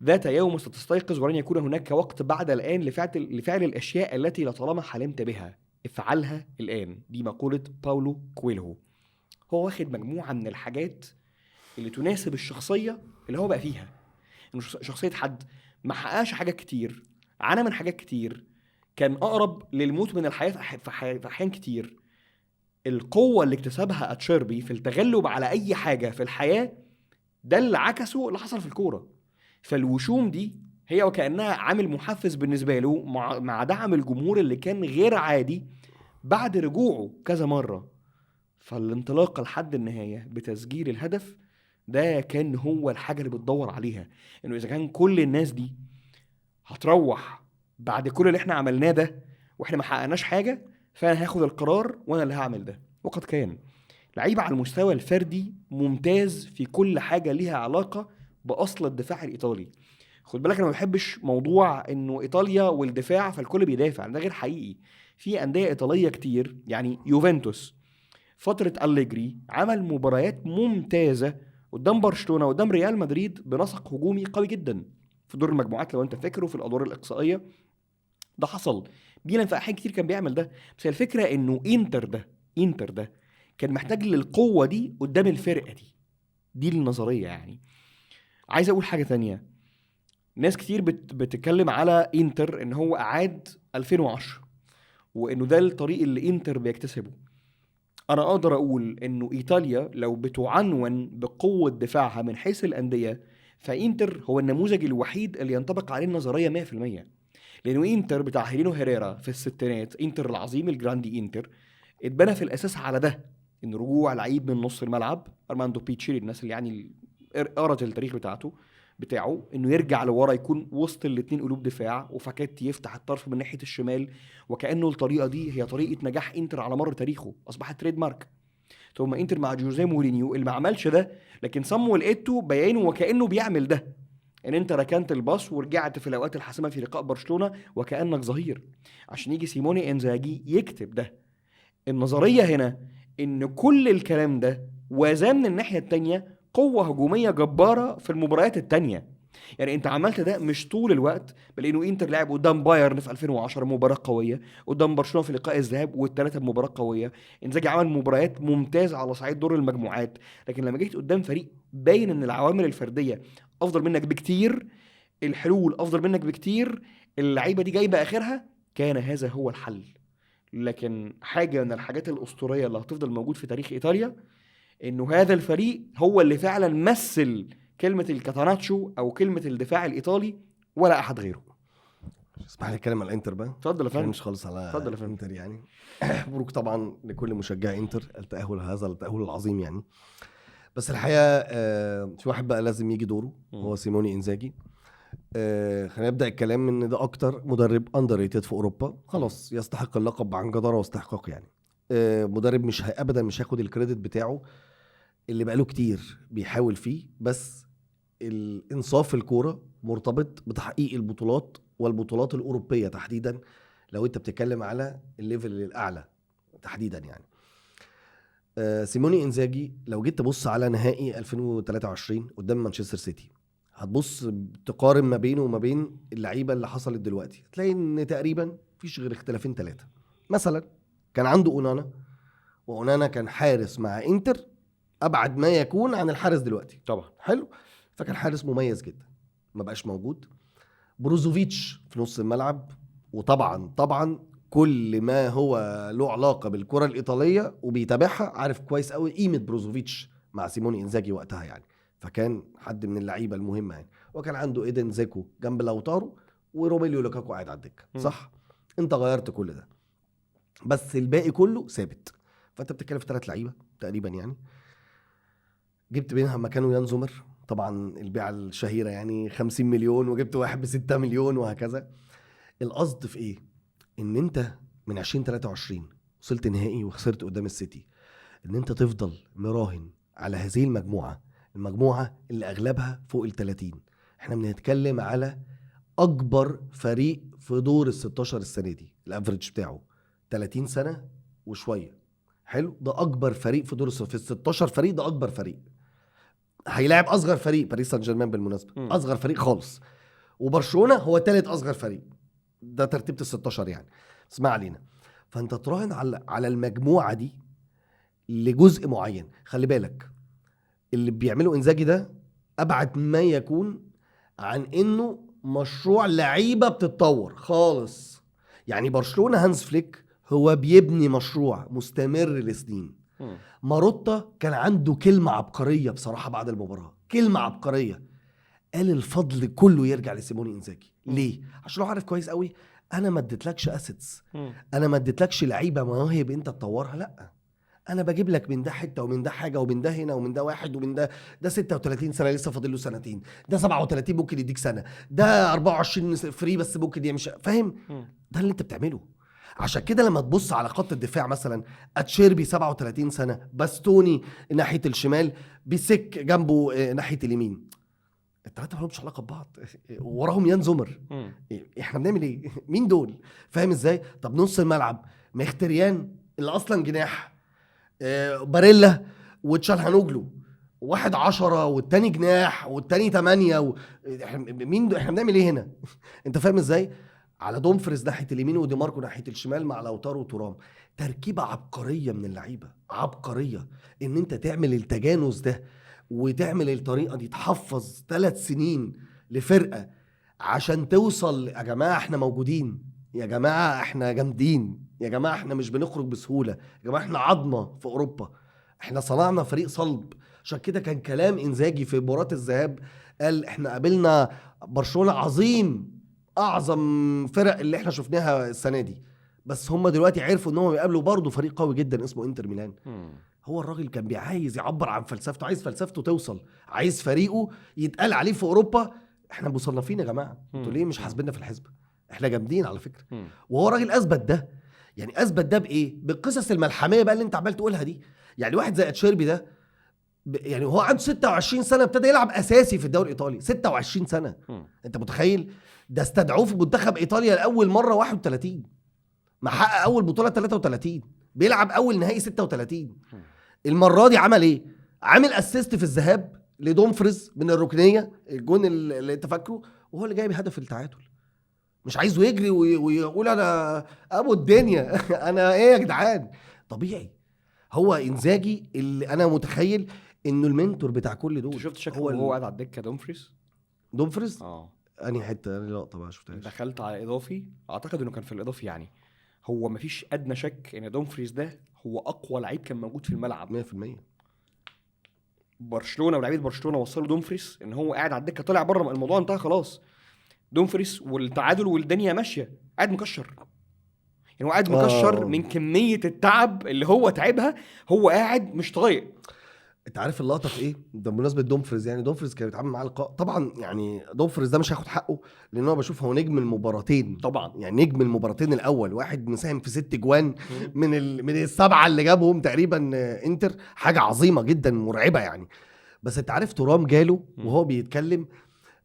ذات يوم ستستيقظ ولن يكون هناك وقت بعد الآن لفعل الأشياء التي لطالما حلمت بها، افعلها الآن. دي مقولة باولو كويلهو. هو واخد مجموعة من الحاجات اللي تناسب الشخصية اللي هو بقى فيها. إنه شخصية حد ما حققش حاجات كتير، عانى من حاجات كتير، كان أقرب للموت من الحياة في أحيان كتير. القوة اللي اكتسبها أتشيربي في التغلب على أي حاجة في الحياة، ده اللي عكسه اللي حصل في الكورة. فالوشوم دي هي وكأنها عامل محفز بالنسبة له، مع دعم الجمهور اللي كان غير عادي بعد رجوعه كذا مرة. فالانطلاقة لحد النهاية بتسجيل الهدف ده كان هو الحاجة اللي بتدور عليها. انه اذا كان كل الناس دي هتروح بعد كل اللي احنا عملناه ده واحنا ما حققناش حاجة، فانا هاخد القرار وانا اللي هعمل ده. وقد كان لعيب على المستوى الفردي ممتاز في كل حاجة ليها علاقة بأصل الدفاع الإيطالي. خد بالك، انا ما بحبش موضوع انه ايطاليا والدفاع فالكل بيدافع، ده غير حقيقي. في انديه ايطاليه كتير، يعني يوفنتوس فتره أليجري عمل مباريات ممتازه قدام برشلونه وقدام ريال مدريد بنسق هجومي قوي جدا في دور المجموعات، لو انت فاكره في الادوار الاقصائيه ده حصل. ميلان في احيان كتير كان بيعمل ده، بس هي الفكره انه انتر ده كان محتاج للقوه دي قدام الفرقه دي النظريه يعني. عايز اقول حاجه تانية. ناس كتير بتتكلم على انتر ان هو اعاد 2010 وانه ده الطريق اللي انتر بيكتسبه. انا اقدر اقول انه ايطاليا لو بتعنون بقوة دفاعها من حيث الاندية، فانتر هو النموذج الوحيد اللي ينطبق عليه النظرية 100%. لانه انتر بتاع هيلينو هيريرا في الستينات، انتر العظيم الجراندي انتر، اتبنى في الاساس على ده، ان رجوع لعيب من نص الملعب، ارماندو بيتشيري، الناس اللي يعني قرأت التاريخ بتاعه انه يرجع لورا، يكون وسط الاتنين قلوب دفاع، وفاكيتي يفتح الطرف من ناحيه الشمال، وكانه الطريقه دي هي طريقه نجاح انتر على مر تاريخه، اصبحت تريد مارك. ثم انتر مع جوزيه مورينيو اللي ما عملش ده، لكن صموا ايتو بيانه وكانه بيعمل ده، ان انت ركنت الباص ورجعت في الاوقات الحاسمه في لقاء برشلونه وكانك ظهير، عشان يجي سيموني انزاجي يكتب ده. النظريه هنا ان كل الكلام ده وزان من الناحيه التانيه قوه هجوميه جباره في المباريات التانيه. يعني انت عملت ده مش طول الوقت، بل انه انتر لعب قدام بايرن في 2010 مباراه قويه، قدام برشلونه في لقاء الذهاب والثلاثه بمباراه قويه، انزاجي عمل مباريات ممتازه على صعيد دور المجموعات. لكن لما جيت قدام فريق باين ان العوامل الفرديه افضل منك بكتير، الحلول افضل منك بكتير، اللعيبه دي جايبه اخرها، كان هذا هو الحل. لكن حاجه من الحاجات الاسطوريه اللي هتفضل موجود في تاريخ ايطاليا، انه هذا الفريق هو اللي فعلا مثل كلمة الكاتاناتشو او كلمة الدفاع الايطالي ولا احد غيره. اسمح لي اتكلم على الانتر بقى. اتفضل يا فندم. مش خالص على اتفضل يا فندم. انتر يعني. مبروك طبعا لكل مشجع انتر التأهل، هذا التأهل العظيم يعني. بس الحقيقة في واحد بقى لازم يجي دوره، هو سيموني انزاجي. خلينا نبدأ الكلام ان ده اكتر مدرب اندر في اوروبا، خلاص يستحق اللقب عن جدارة واستحقاق يعني. مدرب مش ابدا مش هياخد الكريدت بتاعه اللي بقاله كتير بيحاول فيه، بس الانصاف في الكوره مرتبط بتحقيق البطولات والبطولات الاوروبيه تحديدا، لو انت بتتكلم على الليفل الاعلى تحديدا يعني. سيموني انزاجي لو جيت تبص على نهائي 2023 قدام مانشستر سيتي، هتبص تقارن ما بينه وما بين اللعيبه اللي حصلت دلوقتي، تلاقي ان تقريبا مفيش غير اختلافين 3. مثلا كان عنده اونانا، واونانا كان حارس مع انتر ابعد ما يكون عن الحارس دلوقتي طبعا. حلو، فكان حارس مميز جدا، ما بقاش موجود. بروزوفيتش في نص الملعب، وطبعا كل ما هو له علاقه بالكره الايطاليه وبيتابعها عارف كويس قوي قيمه بروزوفيتش مع سيموني انزاجي وقتها يعني، فكان حد من اللعيبه المهمه يعني. وكان عنده ايدن زيكو جنب لوتارو، وروميليو لوكاكو قاعد على الدكه، صح؟ انت غيرت كل ده بس الباقي كله ثابت. فانت بتتكلم في 3 لعيبه تقريبا يعني، جبت بينها مكانه يان زومر طبعا البيعه الشهيره يعني 50 مليون، وجبت واحد ب6 مليون وهكذا. القصد في ايه؟ ان انت من 2023 وصلت نهائي وخسرت قدام السيتي، ان انت تفضل مراهن على هذه المجموعه اللي اغلبها فوق ال30. احنا بنتكلم على اكبر فريق في دور ال16 السنه دي، الافريج بتاعه 30 سنه وشويه. حلو، ده اكبر فريق في دور في ال16 فريق، ده اكبر فريق. هيلاعب اصغر فريق باريس سان جيرمان بالمناسبه، اصغر فريق خالص، وبرشلونه هو ثالث اصغر فريق، ده ترتيبه ال16 يعني. اسمع علينا، فانت تراهن على المجموعه دي لجزء معين. خلي بالك اللي بيعمله انزاجي ده ابعد ما يكون عن انه مشروع لعيبه بتتطور خالص. يعني برشلونه هانز فليك هو بيبني مشروع مستمر لسنين. ماروتا كان عنده كلمه عبقريه بصراحه بعد المباراه، كلمه عبقريه، قال الفضل كله يرجع لسيموني انزاجي. ليه؟ عشان هو عارف كويس قوي انا ما اديتلكش اسيتس، انا ما اديتلكش لعيبه مواهب انت تطورها، لا انا بجيب لك من ده حته ومن ده حاجه ومن ده هنا ومن ده واحد ومن ده 36 سنه لسه فاضل له سنتين، ده 37 ممكن يديك سنه، ده 24 فري بس ممكن يمشي، فاهم؟ ده اللي انت بتعمله. عشان كده لما تبص على خط الدفاع مثلا، اتشيربي 37 سنه، باستوني ناحيه الشمال، بيسك جنبه ناحيه اليمين، الثلاثه ما لهمش علاقه ببعض، وراهم يان زومر. احنا بنعمل ايه؟ مين دول؟ فاهم ازاي؟ طب نص الملعب مختريان اللي اصلا جناح، باريلا وتشالهانوجلو، واحد 10 والتاني جناح والتاني 8 مين احنا بنعمل ايه هنا؟ انت فاهم ازاي؟ على دومفريز ناحيه اليمين ودي ماركو ناحيه الشمال مع لوتارو وتورام. تركيبه عبقريه من اللعيبه، عبقريه ان انت تعمل التجانس ده وتعمل الطريقه دي، تحفظ 3 سنين لفرقه عشان توصل. يا جماعه احنا موجودين، يا جماعه احنا جامدين، يا جماعه احنا مش بنخرج بسهوله، يا جماعه احنا عظمه في اوروبا، احنا صنعنا فريق صلب. عشان كده كان كلام انزاجي في مباراه الذهاب، قال احنا قابلنا برشلونه عظيم، اعظم فرق اللي احنا شفناها السنه دي، بس هم دلوقتي عرفوا ان هم بيقابلوا برضه فريق قوي جدا اسمه انتر ميلان. هو الراجل كان عايز يعبر عن فلسفته، عايز فلسفته توصل، عايز فريقه يتقال عليه في اوروبا احنا مصنفين يا جماعه، انتوا ليه مش حاسبيننا في الحسبه؟ احنا جامدين على فكره. وهو راجل اثبت ده. يعني اثبت ده بايه؟ بالقصص الملحميه بقى اللي انت عمال تقولها دي. يعني واحد زي اتشيربي ده يعني هو عنده 26 سنه ابتدى يلعب اساسي في الدوري الايطالي، 26 سنه. انت متخيل؟ ده استدعوه في منتخب ايطاليا لاول مره 31، محقق اول بطوله 33، بيلعب اول نهائي 36. المره دي عمل ايه؟ عامل اسيست في الذهاب لدومفريز من الركنيه، الجون اللي انت فاكره، وهو اللي جايب هدف التعادل. مش عايزه يجري ويقول انا ابو الدنيا انا ايه يا جدعان؟ طبيعي. هو انزاجي اللي انا متخيل انه المنتور بتاع كل دول. شفت شكله وهو قاعد على الدكه دومفريز انهي حته؟ لا طبعا شفتهاش. دخلت على اضافي، اعتقد انه كان في الاضافي يعني. هو مفيش ادنى شك ان دومفريز ده هو اقوى لعيب كان موجود في الملعب 100%. برشلونه ولاعيبه برشلونه وصلوا دومفريز ان هو قاعد على الدكه، طلع بره الموضوع انتهى خلاص. دومفريز والتعادل والدنيا ماشيه، قاعد مكشر. يعني هو قاعد مكشر من كميه التعب اللي هو تعبها، هو قاعد مش طايق. انت عارف اللقطه في ايه؟ ده بمناسبه دومفريز، يعني دومفريز كان بيتعامل معاه لقاء طبعا، يعني دومفريز ده مش هياخد حقه لان هو بشوف هو نجم المباراتين طبعا، يعني نجم المباراتين الاول، واحد مساهم في 6 جوان من ال7 اللي جابهم تقريبا انتر، حاجه عظيمه جدا مرعبه يعني. بس انت عارف ترام جاله وهو بيتكلم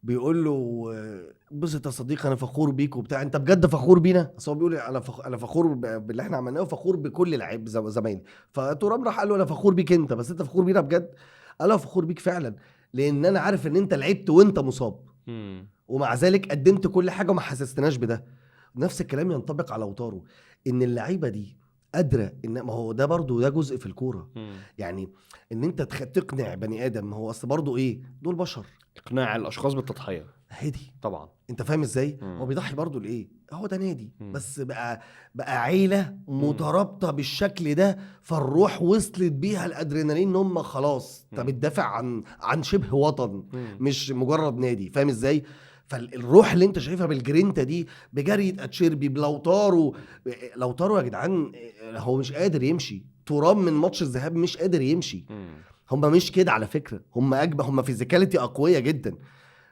بيقول له بص يا صديقي انا فخور بيك وبتاع، انت بجد فخور بينا؟ اصل هو بيقول انا فخور باللي احنا عملناه وفخور بكل لعيب زمايلي. فترام راح قال له انا فخور بيك انت، بس انت فخور بينا بجد؟ قال له فخور بيك فعلا، لان انا عارف ان انت لعبت وانت مصاب ومع ذلك قدمت كل حاجه وما حسستناش بده. نفس الكلام ينطبق على لوتارو، ان اللعيبه دي قادره، ان ما هو ده برضو ده جزء في الكوره. يعني ان انت تقنع بني ادم، ما هو اصل برضو ايه، دول بشر، اقناع الاشخاص بالتضحيه هدي طبعا. انت فاهم ازاي؟ هو بيضحي برضو لايه؟ هو ده نادي بس بقى عيله مترابطه بالشكل ده، فالروح وصلت بيها الادرينالين ان هم خلاص انت بتدافع عن شبه وطن، مش مجرد نادي. فاهم ازاي؟ فالروح اللي انت شايفها بالجرينتا دي بجرية اتشيربي بلوتارو. لوتارو يا جدعان هو مش قادر يمشي، ترام من ماتش الذهاب مش قادر يمشي. هم مش كده على فكرة، هم اجبه، هم فيزيكاليتي اقوية جدا.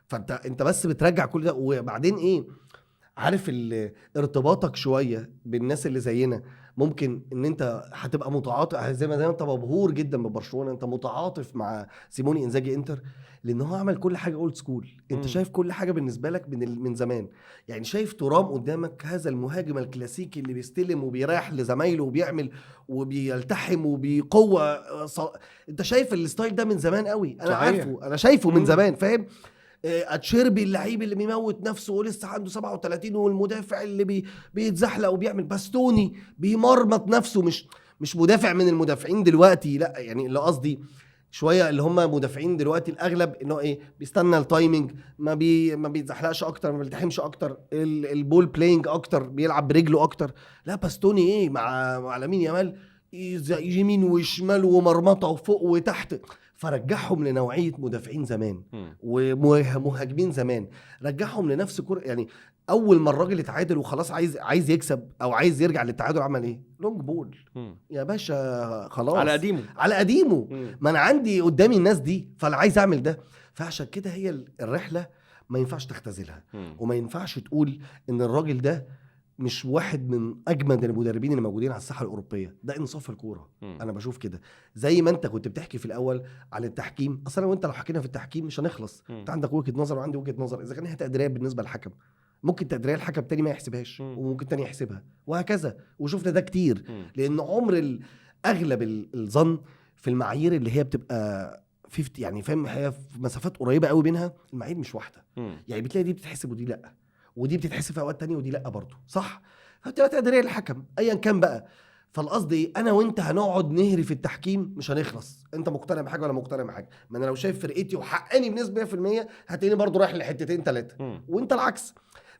فانت بس بترجع كل ده. وبعدين ايه، عارف ارتباطك شويه بالناس اللي زينا، ممكن ان انت هتبقى متعاطف زي ما انت مبهور جدا ببرشلونه، انت متعاطف مع سيموني انزاجي انتر لان هو عمل كل حاجه اولد سكول. انت شايف كل حاجه بالنسبه لك من زمان. يعني شايف ترام قدامك هذا المهاجم الكلاسيكي اللي بيستلم وبيريح لزمايله وبيعمل وبيلتحم وبقوه انت شايف الستايل ده من زمان قوي. انا صحيح. عارفه، انا شايفه من زمان، فاهم؟ اتشيربي اللعيب اللي بيموت نفسه ولسه عنده 37، والمدافع اللي بيتزحلق وبيعمل. باستوني بيمرمط نفسه، مش مدافع من المدافعين دلوقتي، لا يعني اللي قصدي شويه اللي هم مدافعين دلوقتي الاغلب انه ايه، بيستنى التايمنج، ما بيتزحلقش اكتر، ما بيلتحمش اكتر، البول بلاينج اكتر، بيلعب برجله اكتر. لا باستوني ايه مع لامين يامال يمين وشمال ومرمطه وفوق وتحت. فرجعهم لنوعيه مدافعين زمان ومهاجمين زمان، رجعهم لنفس يعني اول ما الراجل اتعادل وخلاص عايز يكسب او عايز يرجع للتعادل، عمل ايه؟ لونج بول يا باشا، خلاص على قديمه. ما انا عندي قدامي الناس دي، فانا عايز اعمل ده. فعشان كده هي الرحله ما ينفعش تختزلها، وما ينفعش تقول ان الراجل ده مش واحد من اجمد المدربين اللي موجودين على الساحه الاوروبيه. ده انصاف الكوره. انا بشوف كده. زي ما انت كنت بتحكي في الاول على التحكيم، اصلا وانت لو حكينا في التحكيم مش هنخلص. انت عندك وجهه نظر وعندي وجهه نظر. اذا كان هي تقديريه بالنسبه للحكم، ممكن تقديريه الحكم تاني ما يحسبهاش، وممكن تاني يحسبها، وهكذا. وشوفنا ده كتير، لان عمر اغلب الظن في المعايير اللي هي بتبقى 50، يعني فاهم، هي في مسافات قريبه قوي بينها، المعايير مش واحده. يعني بتلاقي دي بتتحسب ودي لا، ودي بتتحسب في اوقات تانية ودي لا برضو، صح؟ فبتبقى تقديريه للحكم ايا كان بقى. فالقصد ايه، انا وانت هنقعد نهري في التحكيم مش هنخلص. انت مقتنع بحاجه ولا مقتنع بحاجه؟ ما انا لو شايف فرقتي وحقاني بنسبه 100%، هتلاقيني برضو رايح لحتتين 3، وانت العكس.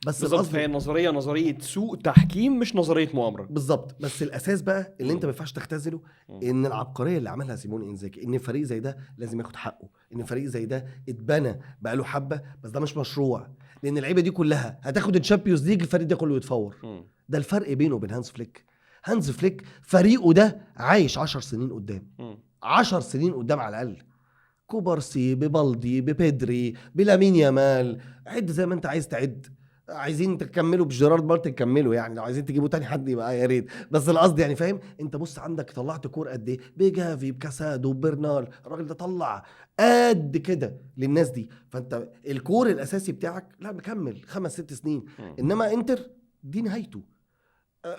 بس بالظبط، هي النظريه نظريه سوء تحكيم مش نظريه مؤامره. بالظبط. بس الاساس بقى اللي انت ما ينفعش تختزله، ان العبقريه اللي عملها سيموني انزاجي، ان فريق زي ده لازم ياخد حقه، ان فريق زي ده اتبنى بقى له حبه، بس ده مش مشروع. لان اللعيبه دي كلها هتاخد الشامبيونز ليج، الفريق ده كله يتفور. ده الفرق بينه وبين هانز فليك. هانز فليك فريقه ده عايش 10 سنين قدام، 10 سنين قدام على الاقل. كوبارسي ببالدي ببيدري بلامين يامال، عد زي ما انت عايز تعد. عايزين تكملوا بجيرارد مارتن كملوا، يعني لو عايزين تجيبوا تاني حد يبقى يا ريت. بس القصد يعني فاهم، انت بص عندك طلعت كور قد ايه، بجافي بكاسادو برنال، الراجل ده طلع قد كده للناس دي. فانت الكور الاساسي بتاعك لا مكمل 5-6 سنين. انما انتر دي نهايته.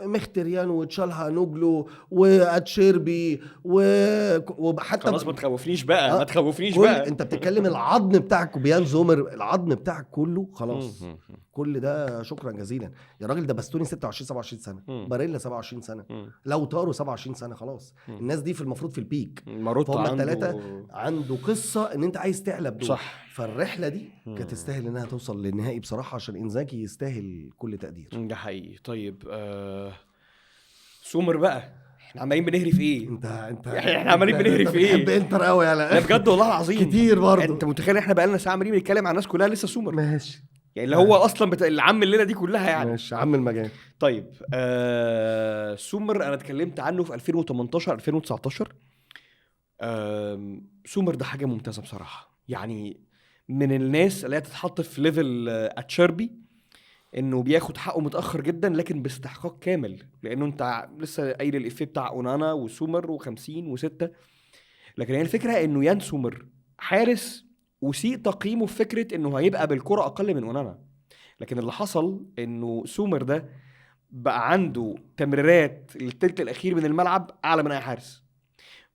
مختريان وتشالها نوجلو واتشيربي وحتى خلاص ما تخوفنيش بقى، ما تخوفنيش بقى. انت بتتكلم العظم بتاعك وبيان زومر، العظم بتاعك كله خلاص. كل ده شكرا جزيلا يا راجل. ده باستوني 26 27 سنه، باريلا 27 سنه، لو تارو 27 سنه خلاص. الناس دي في المفروض في البيك، فهم الثلاثه عنده قصه ان انت عايز تعلب دول، صح. فالرحله دي كانت تستاهل انها توصل للنهائي بصراحه، عشان انزاجي يستاهل كل تقدير. ده حقيقي. طيب سومر بقى، احنا عمالين بنهري في ايه؟ احنا عمالين بنهري في ايه؟ بتحب انتر قوي لا بجد والله العظيم كتير برضه. انت متخيل احنا بقالنا ساعه عمالين بنتكلم عن الناس كلها لسه سومر؟ ماشي، يعني اللي هو اصلا العم الليله دي كلها يعني. ماشي عم المجال. طيب سومر انا اتكلمت عنه في 2018 2019. سومر ده حاجه ممتازه بصراحه، يعني من الناس اللي هتتحط في ليفل اتشيربي، انه بياخد حقه متاخر جدا لكن باستحقاق كامل. لانه انت لسه قايل الافيه بتاع اونانا وسومر و50 و6، لكن هي الفكره انه يان سومر حارس وسيء تقييمه في فكره انه هيبقى بالكره اقل من اونانا. لكن اللي حصل انه سومر ده بقى عنده تمريرات للثلث الاخير من الملعب اعلى من اي حارس،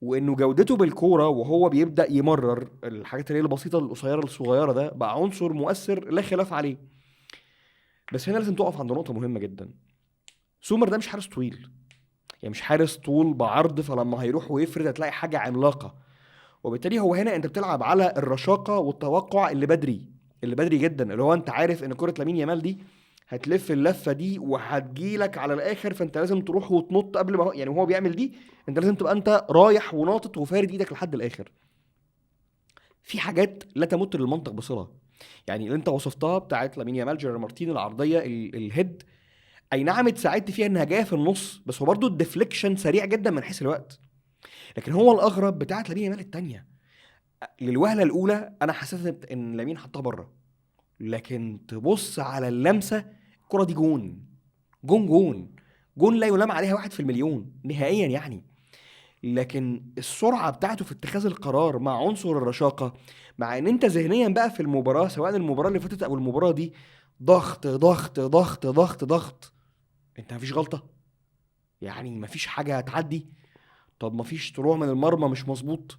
وانه جودته بالكوره وهو بيبدا يمرر الحاجات اللي هي البسيطه القصيره الصغيره ده بقى عنصر مؤثر لا خلاف عليه. بس هنا لازم تقف عند نقطه مهمه جدا. سومر ده مش حارس طويل، يعني مش حارس طول بعرض، فلما هيروح ويفرد هتلاقي حاجه عملاقه. وبالتالي هو هنا انت بتلعب على الرشاقه والتوقع اللي بدري جدا، اللي هو انت عارف ان كره لامين يامال دي هتلف اللفه دي وهتجيلك على الاخر، فانت لازم تروح وتنط قبل ما هو يعني وهو بيعمل دي، انت لازم تبقى انت رايح وناطط وفارد ايدك لحد الاخر. في حاجات لا تمت للمنطق بصله، يعني اللي انت وصفتها بتاعت لامين يامال جيرار مارتين العرضيه الهيد، اي نعم اتساعدت فيها انها جايه في النص، بس هو برضه الديفليكشن سريع جدا من حيث الوقت. لكن هو الاغرب بتاعت لامين يامال الثانيه، للوهله الاولى انا حسيت ان لامين حطها بره، لكن تبص على اللمسه الكره دي جون جون جون جون، لا يلام عليها 1 في المليون نهائيا يعني. لكن السرعه بتاعته في اتخاذ القرار مع عنصر الرشاقه، مع ان انت ذهنيا بقى في المباراه سواء المباراه اللي فاتت او المباراه دي ضغط ضغط ضغط ضغط ضغط، انت مفيش غلطه يعني، مفيش حاجه هتعدي. طب مفيش طلوع من المرمى مش مظبوط،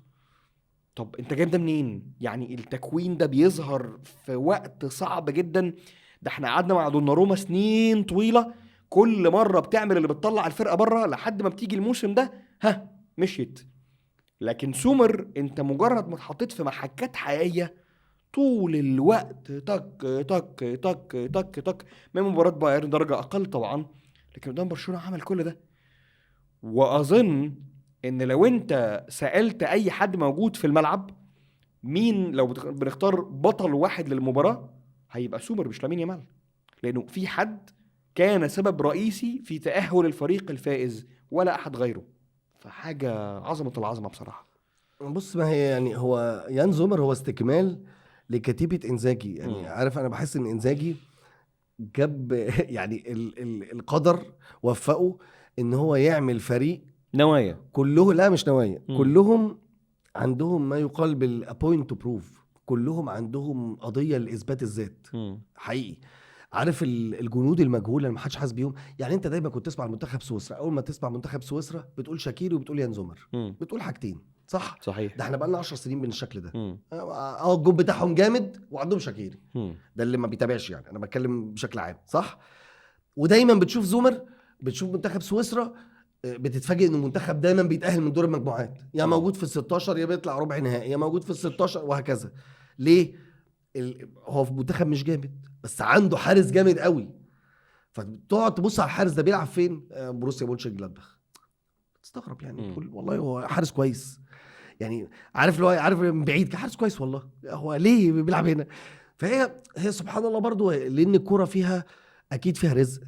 طب انت جايب ده منين؟ يعني التكوين ده بيظهر في وقت صعب جدا. ده احنا قعدنا مع دوناروما سنين طويله، كل مره بتعمل اللي بتطلع الفرقه بره لحد ما بتيجي الموسم ده ها مشيت. لكن سومر انت مجرد ما اتحطيت في محكات حقيقيه طول الوقت تك تك تك تك تك، من مباراه بايرن درجه اقل طبعا، لكن قدام برشلونه عمل كل ده. واظن ان لو انت سالت اي حد موجود في الملعب مين لو بنختار بطل واحد للمباراه، هيبقى سومر مش لامين يامال، لانه في حد كان سبب رئيسي في تاهل الفريق الفائز ولا احد غيره. فحاجه عظمه العظمه بصراحه. بص، ما هي يعني هو يان زومر هو استكمال لكتيبة انزاجي. يعني مم. عارف، انا بحس ان انزاجي جاب يعني القدر وفقه ان هو يعمل فريق نوايا. كله، لا مش نوايا، مم. كلهم عندهم ما يقال بالابوينت تو بروف، كلهم عندهم قضيه لاثبات الذات حقيقي. عارف الجنود المجهوله اللي ما حدش حاسس بيهم. يعني انت دايما كنت تسمع منتخب سويسرا، اول ما تسمع منتخب سويسرا بتقول شاكيري وبتقول يان زومر، بتقول حاجتين صح. صحيح. ده احنا بقى لنا 10 سنين بالشكل ده. مم. الجون بتاعهم جامد وعندهم شاكيري، مم. ده اللي ما بيتابعش، يعني انا بتكلم بشكل عام صح. ودايما بتشوف زومر، بتشوف منتخب سويسرا، بتتفاجئ ان المنتخب دايما بيتاهل من دور المجموعات، يا موجود في ال 16 يا بيطلع ربع نهائي، يا موجود في ال 16 وهكذا. ليه؟ هو في منتخب مش جامد بس عنده حارس جامد قوي، فتقعد تبص على الحارس ده بيلعب فين. بروسيا مونشن جلادباخ، تستغرب يعني، تقول والله هو حارس كويس. يعني عارف اللي هو عارف من بعيد كحارس كويس، والله هو ليه بيلعب هنا. فهي سبحان الله برضو، لان الكوره فيها اكيد فيها رزق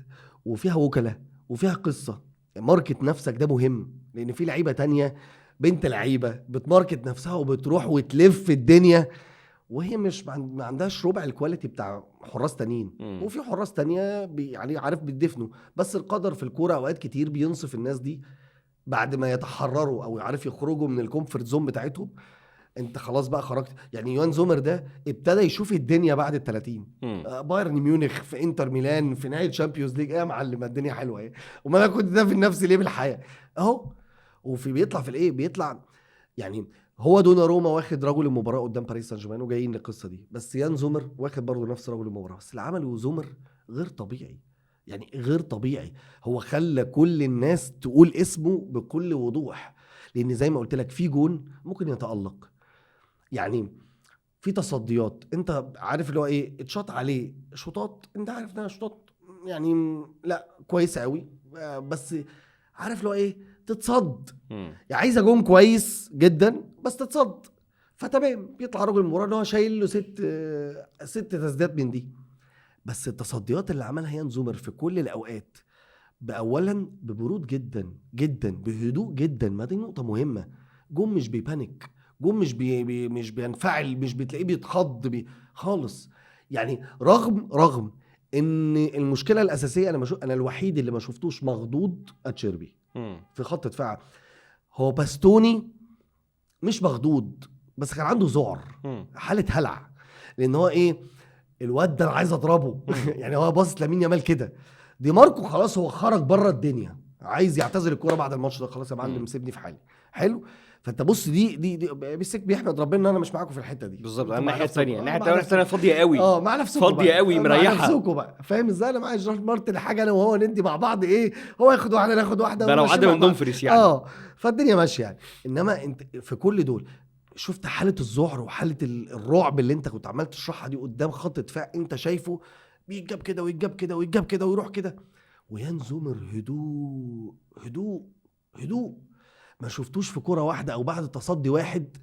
وفيها وكلاء وفيها قصه. ماركت نفسك ده مهم، لان في لعيبه تانية بنت لعيبه بتماركت نفسها وبتروح وتلف الدنيا، وهي مش ما عندهاش ربع الكواليتي بتاع حراس تانيين. وفي حراس تانية يعني عارف بيدفنوا، بس القدر في الكوره اوقات كتير بينصف الناس دي بعد ما يتحرروا او يعرف يخرجوا من الكومفورت زون بتاعتهم. انت خلاص بقى خرجت. يعني يوان زومر ده ابتدى يشوف الدنيا بعد ال 30. بايرن ميونخ، في انتر ميلان، في نهائي الشامبيونز ليج، ايه يا معلم الدنيا حلوه ايه، وما انا كنت ده في نفسي ليه بالحياه اهو. وفي بيطلع في الايه بيطلع يعني. هو دوناروما واخد رجل المباراه قدام باريس سان جيرمان وجايين للقصه دي، بس يان زومر واخد برضه نفس رجل المباراه، بس اللي عمله زومر غير طبيعي، يعني غير طبيعي. هو خلى كل الناس تقول اسمه بكل وضوح، لان زي ما قلت لك في جون ممكن يتألق. يعني في تصديات انت عارف اللي هو ايه، اتشاط عليه شوطات انت عارف انها شوطات يعني لا كويسه قوي، بس عارف اللي هو ايه تتصد. يعني عايزه جون كويس جدا بس تتصد، فتمام بيطلع رجل المباراه ان هو شايل له ست تسديدات من دي. بس التصديات اللي عملها يان زومر في كل الاوقات، باولا ببرود جدا جدا، بهدوء جدا، ما دي نقطه مهمه. جون مش بيبانيك، جون مش بينفعل، مش بتلاقيه بيتخض خالص. يعني رغم ان المشكله الاساسيه، انا الوحيد اللي ما شفتوش مخضوض اتشيربي في خط دفاع. هو باستوني مش مخضوض، بس كان عنده ذعر، حاله هلع، لان هو ايه الواد ده انا عايز اضربه. يعني هو باصص لامين يامال كده، دي ماركو خلاص هو خرج بره الدنيا، عايز يعتزل الكوره بعد الماتش ده، خلاص يا معلم سيبني في حالي. حلو. فانت بص دي بيسك بيحمد ربنا ان انا مش معاكم في الحته دي بالظبط. انتوا مع الناحيه نفسكم. الثانيه، الناحيه مع الثانيه نفسكم. فاضيه قوي. مع نفسكم فاضيه بقى. قوي مع مريحه. نفسكم بقى، فاهم ازاي؟ انا معايا جورج مارتن حاجه انا وهو ندي مع بعض ايه، هو ياخد واحده انا اخد واحده ده لو ونمشي عدى مع من بعض. دومفريس يعني. فالدنيا ماشيه يعني. انما انت في كل دول شفت حاله الذعر وحاله الرعب اللي انت كنت عمال تشرحها دي قدام خط دفاع انت شايفه بيتجاب كده ويتجاب كده ويتجاب كده ويروح كده. ويان زومر هدوء هدوء هدوء، ما شفتوش في كرة واحدة او بعد تصدي واحد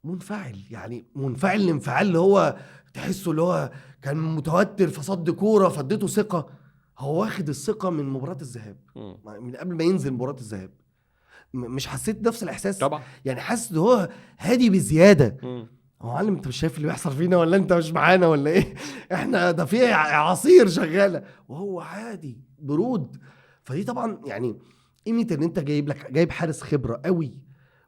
منفعل، يعني منفعل الانفعال اللي هو تحسه اللي هو كان متوتر فصد كوره فاديته ثقه. هو واخد الثقه من مباراه الذهاب، من قبل ما ينزل مباراه الذهاب. مش حسيت نفس الاحساس؟ طبعا. يعني حاسس ان هو هادي بزياده. هو معلم انت مش شايف اللي بيحصل فينا ولا انت مش معانا ولا ايه؟ احنا ده في عصير شغاله وهو عادي برود. فدي طبعا يعني قيمه ان انت جايب حارس خبره قوي،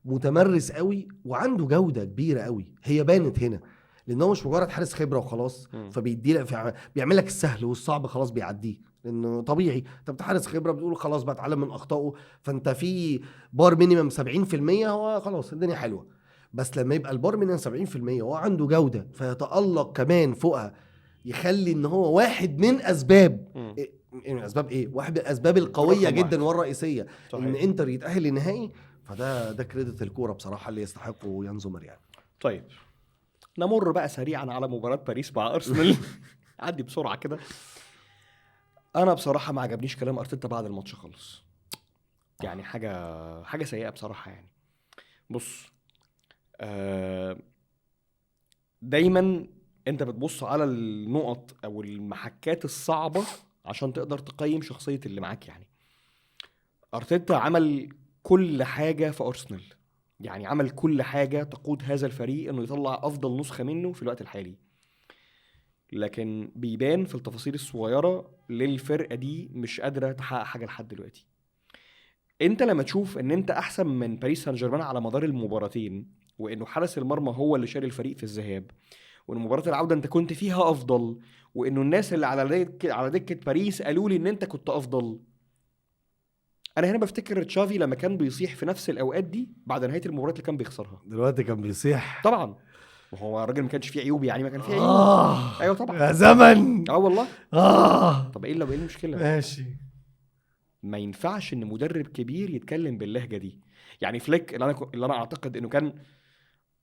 متمرس قوي، وعنده جوده كبيره قوي. هي بانت هنا لانه مش مجرد حارس خبره وخلاص فبيدي لك بيعمل لك السهل والصعب خلاص بيعديه، لانه طبيعي انت حارس خبره بتقول خلاص بقى اتعلم من اخطائه، فانت في بار مينيمم 70% هو خلاص الدنيا حلوه. بس لما يبقى البار من 70% وهو عنده جودة فيتألق كمان فوقها، يخلي ان هو واحد من اسباب من اسباب ايه؟ واحد من الاسباب القوية جدا والرئيسية ان انتر يتأهل للنهائي. فده كريدت الكورة بصراحة اللي يستحقه يان زومر يعني. طيب نمر بقى سريعا على مباراة باريس مع ارسنال. عدي بسرعة كده. انا بصراحة ما عجبنيش كلام ارتيتا بعد الماتش خالص، يعني حاجة سيئة بصراحة يعني. بص، دايما انت بتبص على النقط او المحكات الصعبة عشان تقدر تقيم شخصية اللي معاك. يعني ارتيتا عمل كل حاجة في ارسنال، يعني عمل كل حاجة تقود هذا الفريق انه يطلع افضل نسخة منه في الوقت الحالي، لكن بيبان في التفاصيل الصغيرة للفرقة دي مش قادرة تحقق حاجة لحد دلوقتي. انت لما تشوف ان انت احسن من باريس سان جيرمان على مدار المباراتين، وانه حارس المرمى هو اللي شال الفريق في الذهاب، وان مباراه العوده انت كنت فيها افضل، وانه الناس اللي على دكه باريس قالوا لي ان انت كنت افضل، انا هنا بفتكر تشافي لما كان بيصيح في نفس الاوقات دي بعد نهايه المباريات اللي كان بيخسرها. دلوقتي كان بيصيح طبعا، وهو الراجل ما كانش فيه عيوب، يعني ما كان فيه عيوب. ايوه طبعا يا زمن. والله. طب ايه المشكله؟ ماشي. ما ينفعش ان مدرب كبير يتكلم باللهجه دي. يعني فليك اللي انا اعتقد انه كان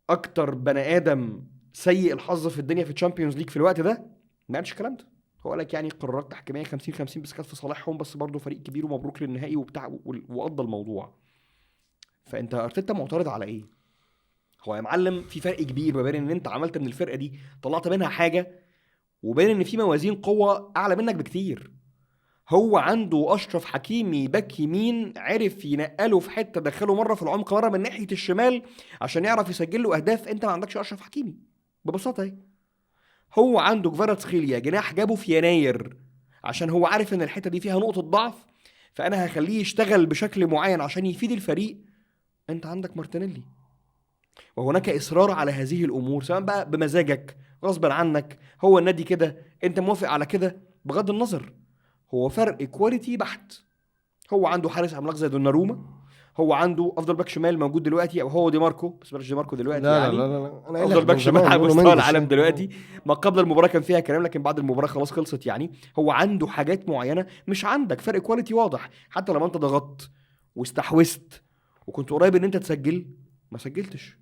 اكتر بني ادم سيء الحظ في الدنيا في الشامبيونز ليج في الوقت ده، ما قالش الكلام ده. هو لك يعني قرارات تحكيميه 50-50 بس كانت في صالحهم، بس برضه فريق كبير ومبروك للنهائي وبتاع وقضى الموضوع. فانت ارتيتا معترض على ايه؟ هو يا معلم في فرق كبير ما بين ان انت عملت من الفرقه دي طلعت منها حاجه، وبين ان في موازين قوه اعلى منك بكتير. هو عنده اشرف حكيمي باك يمين عرف ينقله في حته، دخله مره في العمق مره من ناحيه الشمال عشان يعرف يسجل له اهداف. انت ما عندكش اشرف حكيمي ببساطه اهي. هو عنده كفاراتسخيليا جناح جابه في يناير عشان هو عارف ان الحته دي فيها نقطه ضعف، فانا هخليه يشتغل بشكل معين عشان يفيد الفريق. انت عندك مارتينيلي، وهناك اصرار على هذه الامور سواء بقى بمزاجك غصبا عنك، هو النادي كده انت موافق على كده، بغض النظر هو فرق كواليتي بحت. هو عنده حارس عملاق زي دوناروما، هو عنده افضل باك شمال موجود دلوقتي، او هو دي ماركو، بس بلاش دي ماركو دلوقتي. لا يعني لا لا لا. انا افضل باك شمال على مستوى العالم دلوقتي. ما قبل المباراه كان فيها كلام، لكن بعد المباراه خلاص خلصت. يعني هو عنده حاجات معينه مش عندك، فرق كواليتي واضح. حتى لما انت ضغطت واستحوذت وكنت قريب ان انت تسجل ما سجلتش.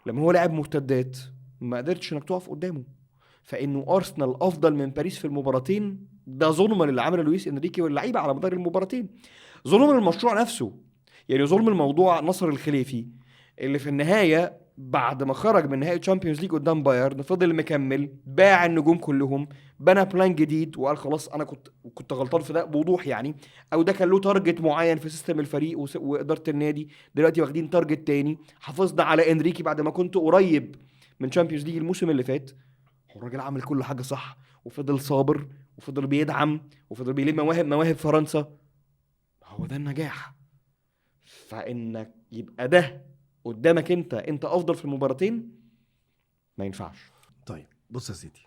لما هو لعب مرتدات ما قدرتش انك تقف قدامه. فانه ارسنال افضل من باريس في المباراتين ده ظلم اللي عمله لويس انريكي واللعيبه على مدار المباراتين، ظلم المشروع نفسه. يعني ظلم الموضوع نصر الخليفي اللي في النهايه بعد ما خرج من نهائي تشامبيونز ليج قدام بايرن فضل مكمل، باع النجوم كلهم، بنى بلان جديد وقال خلاص انا كنت غلطان في ده بوضوح يعني، او ده كان له تارجت معين في سيستم الفريق واداره النادي. دلوقتي واخدين تارجت تاني، حافظنا على انريكي بعد ما كنت قريب من تشامبيونز ليج الموسم اللي فات. هو الراجل عمل كل حاجه صح وفضل صابر وفضل بيدعم وفضل بيلم مواهب فرنسا. هو ده النجاح. فانك يبقى ده قدامك انت افضل في المباراتين ما ينفعش. طيب بص يا سيدي،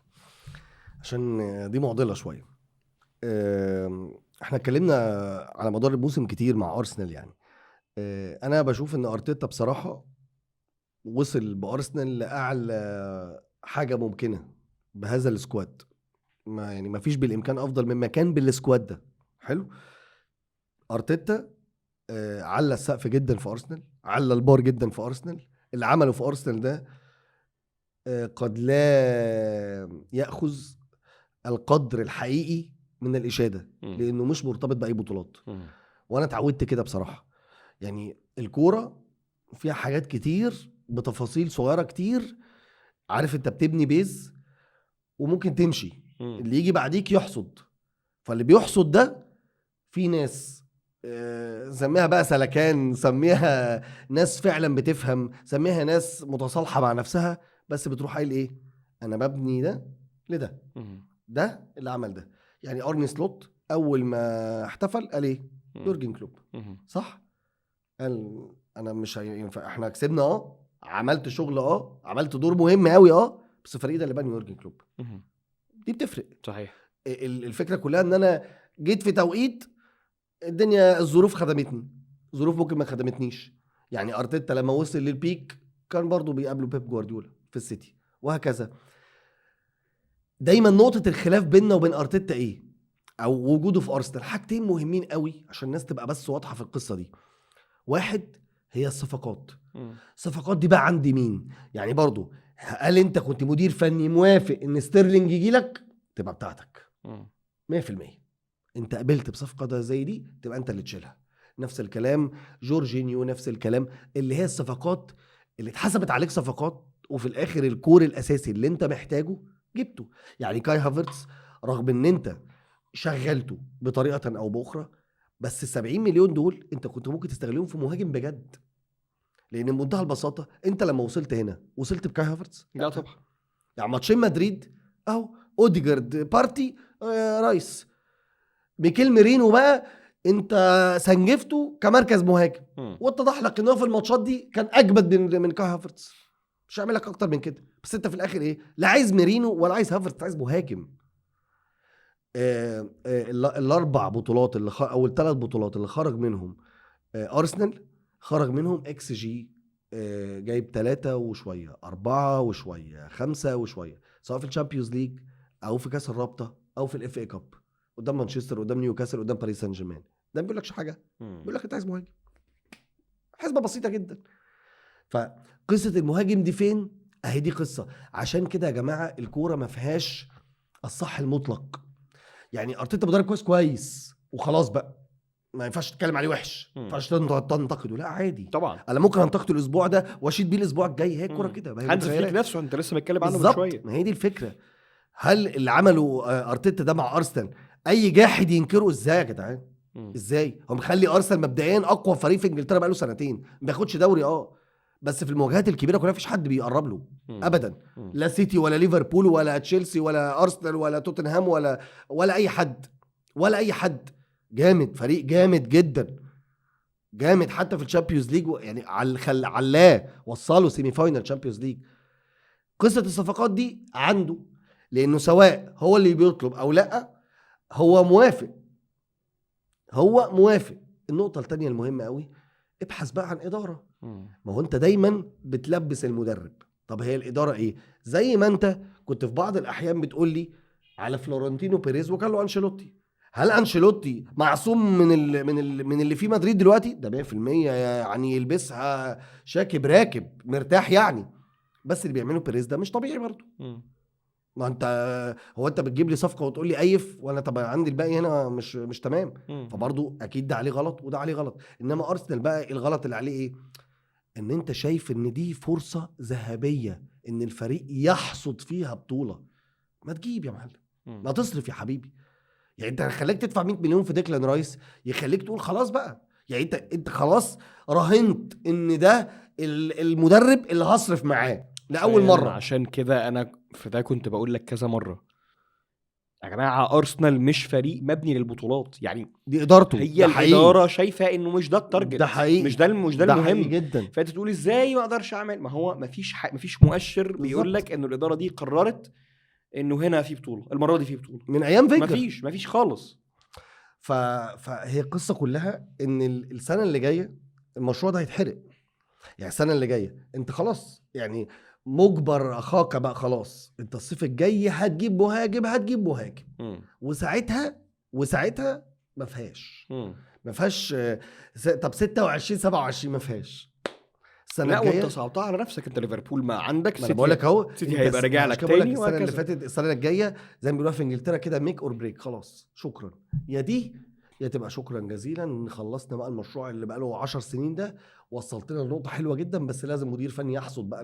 عشان دي معضله شويه. احنا اتكلمنا على مدار الموسم كتير مع ارسنال يعني. انا بشوف ان ارتيتا بصراحه وصل بارسنال لاعلى حاجه ممكنه بهذا السكواد. ما فيش بالامكان افضل مما كان بالسكواد ده. حلو. ارتيتا على السقف جدا في ارسنال، على البار جدا في ارسنال. اللي عمله في ارسنال ده قد لا ياخذ القدر الحقيقي من الاشاده، لانه مش مرتبط باي بطولات. وانا اتعودت كده بصراحه. يعني الكوره فيها حاجات كتير بتفاصيل صغيره كتير. عارف انت بتبني بيز وممكن تمشي، اللي يجي بعديك يحصد. فاللي بيحصد ده في ناس سميها بقى سلكان، سميها ناس فعلا بتفهم، سميها ناس متصالحه مع نفسها، بس بتروح قايل ايه؟ انا ببني ده لده. ده اللي عمل ده. يعني ارني سلوت اول ما احتفل قال ايه؟ يورجن كلوب. صح؟ قال انا مش هينفع، احنا كسبنا عملت شغل عملت دور مهم قوي بس الفريق ده اللي بني يورجن كلوب. دي بتفرق. صحيح. الفكره كلها ان انا جيت في توقيت الدنيا، الظروف خدمتني، ظروف ممكن ما خدمتنيش. يعني ارتيتا لما وصل للبيك كان برضو بيقابله بيب جوارديولا في السيتي وهكذا. دايما نقطه الخلاف بيننا وبين ارتيتا ايه؟ او وجوده في ارسنال، حاجتين مهمين قوي عشان الناس تبقى بس واضحه في القصه دي. واحد هي الصفقات. الصفقات دي بقى عند مين؟ يعني برضو هل انت كنت مدير فني موافق ان ستيرلينج يجي لك؟ تبقى بتاعتك 100%. انت قبلت بصفقه ده زي دي تبقى انت اللي تشيلها. نفس الكلام جورجينيو، نفس الكلام. اللي هي الصفقات اللي اتحسبت عليك صفقات وفي الاخر الكور الاساسي اللي انت محتاجه جبته. يعني كاي هافرتس رغم ان انت شغلته بطريقه او باخرى، بس 70 مليون دول انت كنت ممكن تستغلهم في مهاجم بجد. لان بمنتهى البساطه انت لما وصلت هنا وصلت بكاي هافرتس؟ لا طبعا. يعني ماتشين مدريد اهو، اوديجارد، بارتي، رايس، ميكيل ميرينو بقى انت سنجفته كمركز مهاجم، واتضح لك ان هو في الماتشات دي كان اجمد من كاي هافرتس. مش هعمل لك اكتر من كده. بس انت في الاخر ايه؟ لا عايز ميرينو ولا عايز هافرتس، عايز مهاجم. الاربع بطولات اللي او الثلاث بطولات اللي خرج منهم ارسنال، خرج منهم اكس جي جايب 3 وشويه، 4 وشويه، 5 وشويه، سواء في الشامبيونز ليج او في كاس الرابطه او في الاف اي كاب، قدام مانشستر، قدام نيوكاسل، قدام باريس سان جيرمان. ده ما بيقولكش حاجه، بيقول لك انت عايز مهاجم. حسبه بسيطه جدا. فقصه المهاجم دي فين؟ اهي دي قصه. عشان كده يا جماعه الكوره ما فيهاش الصح المطلق. يعني ارتيتا مدرب كويس وخلاص بقى، ما ينفعش تتكلم عليه وحش، ما ينفعش تنتقده. لا عادي طبعا. انا ممكن انتقده الاسبوع ده واشيد بيه الاسبوع الجاي. هي الكوره كده. هانز فليك نفسه انت لسه بتتكلم عنه من بالظبط. شويه. ما هي دي الفكره. هل اللي عمله ارتيتا ده مع ارسنال اي جاحد ينكره؟ ازاي يا جدعان؟ ازاي؟ هو مخلي ارسنال مبدئيا اقوى فريق في انجلترا بقاله سنتين، ما بياخدش دوري بس في المواجهات الكبيره كلها مفيش حد بيقرب له ابدا. لا سيتي ولا ليفربول ولا تشيلسي ولا ارسنال ولا توتنهام ولا اي حد، ولا اي حد. جامد، فريق جامد جدا، جامد حتى في الشامبيونز ليج. يعني علاه وصله سيمي فاينل تشامبيونز ليج. قصه الصفقات دي عنده، لانه سواء هو اللي بيطلب او لا هو موافق. النقطه الثانيه المهمه قوي، ابحث بقى عن اداره. ما هو انت دايما بتلبس المدرب. طب هي الاداره ايه؟ زي ما انت كنت في بعض الاحيان بتقول لي على فلورنتينو بيريز وكارلو انشيلوتي. هل انشيلوتي معصوم من اللي في مدريد دلوقتي؟ ده 100%. يعني يلبسها شاكب راكب مرتاح يعني. بس اللي بيعمله بيريز ده مش طبيعي برضه. ما انت هو انت بتجيب لي صفقه وتقول لي ايف، وانا طب عندي الباقي هنا مش تمام. فبرضه اكيد ده عليه غلط وده عليه غلط. انما ارسنال بقى الغلط اللي عليه ايه؟ ان انت شايف ان دي فرصه ذهبيه ان الفريق يحصد فيها بطوله. ما تجيب يا معلم، ما تصرف يا حبيبي. يعني انت خليك تدفع 100 مليون في ديكلان رايس يخليك تقول خلاص بقى. يعني انت خلاص راهنت ان ده المدرب اللي هصرف معاه لاول مره. عشان كده انا في ده كنت بقول لك كذا مره يا جماعه ارسنال مش فريق مبني للبطولات. يعني دي ادارته، هي الاداره شايفه انه مش ده التارجت، ده حقيقي، مش ده المهم جدا. فانت تقول ازاي ما اقدرش اعمل؟ ما هو مفيش مؤشر بيقول لك انه الاداره دي قررت انه هنا في بطوله، المره دي في بطوله من ايام فينجر. مفيش خالص. فهي القصه كلها ان السنه اللي جايه المشروع ده هيتحرق. يعني السنه اللي جايه انت خلاص يعني مجبر اخاك بقى. خلاص انت الصيف الجاي هتجيب مهاجم وساعتها ما فيهاش طب 26 27 ما فيهاش السنه الجايه. لا وانت صعبتها على نفسك. انت ليفربول ما عندك سيتي، بقول لك اهو سيتي هيبقى راجع لك تاني. السنه اللي فاتت السنه الجايه زي ما بيقولوا في انجلترا كده ميك اور بريك. خلاص شكرا، يا دي يا تبقى شكرا جزيلا ان خلصنا بقى المشروع اللي بقى له 10 سنين ده، وصلتنا لنقطه حلوه جدا، بس لازم مدير فني يحصد بقى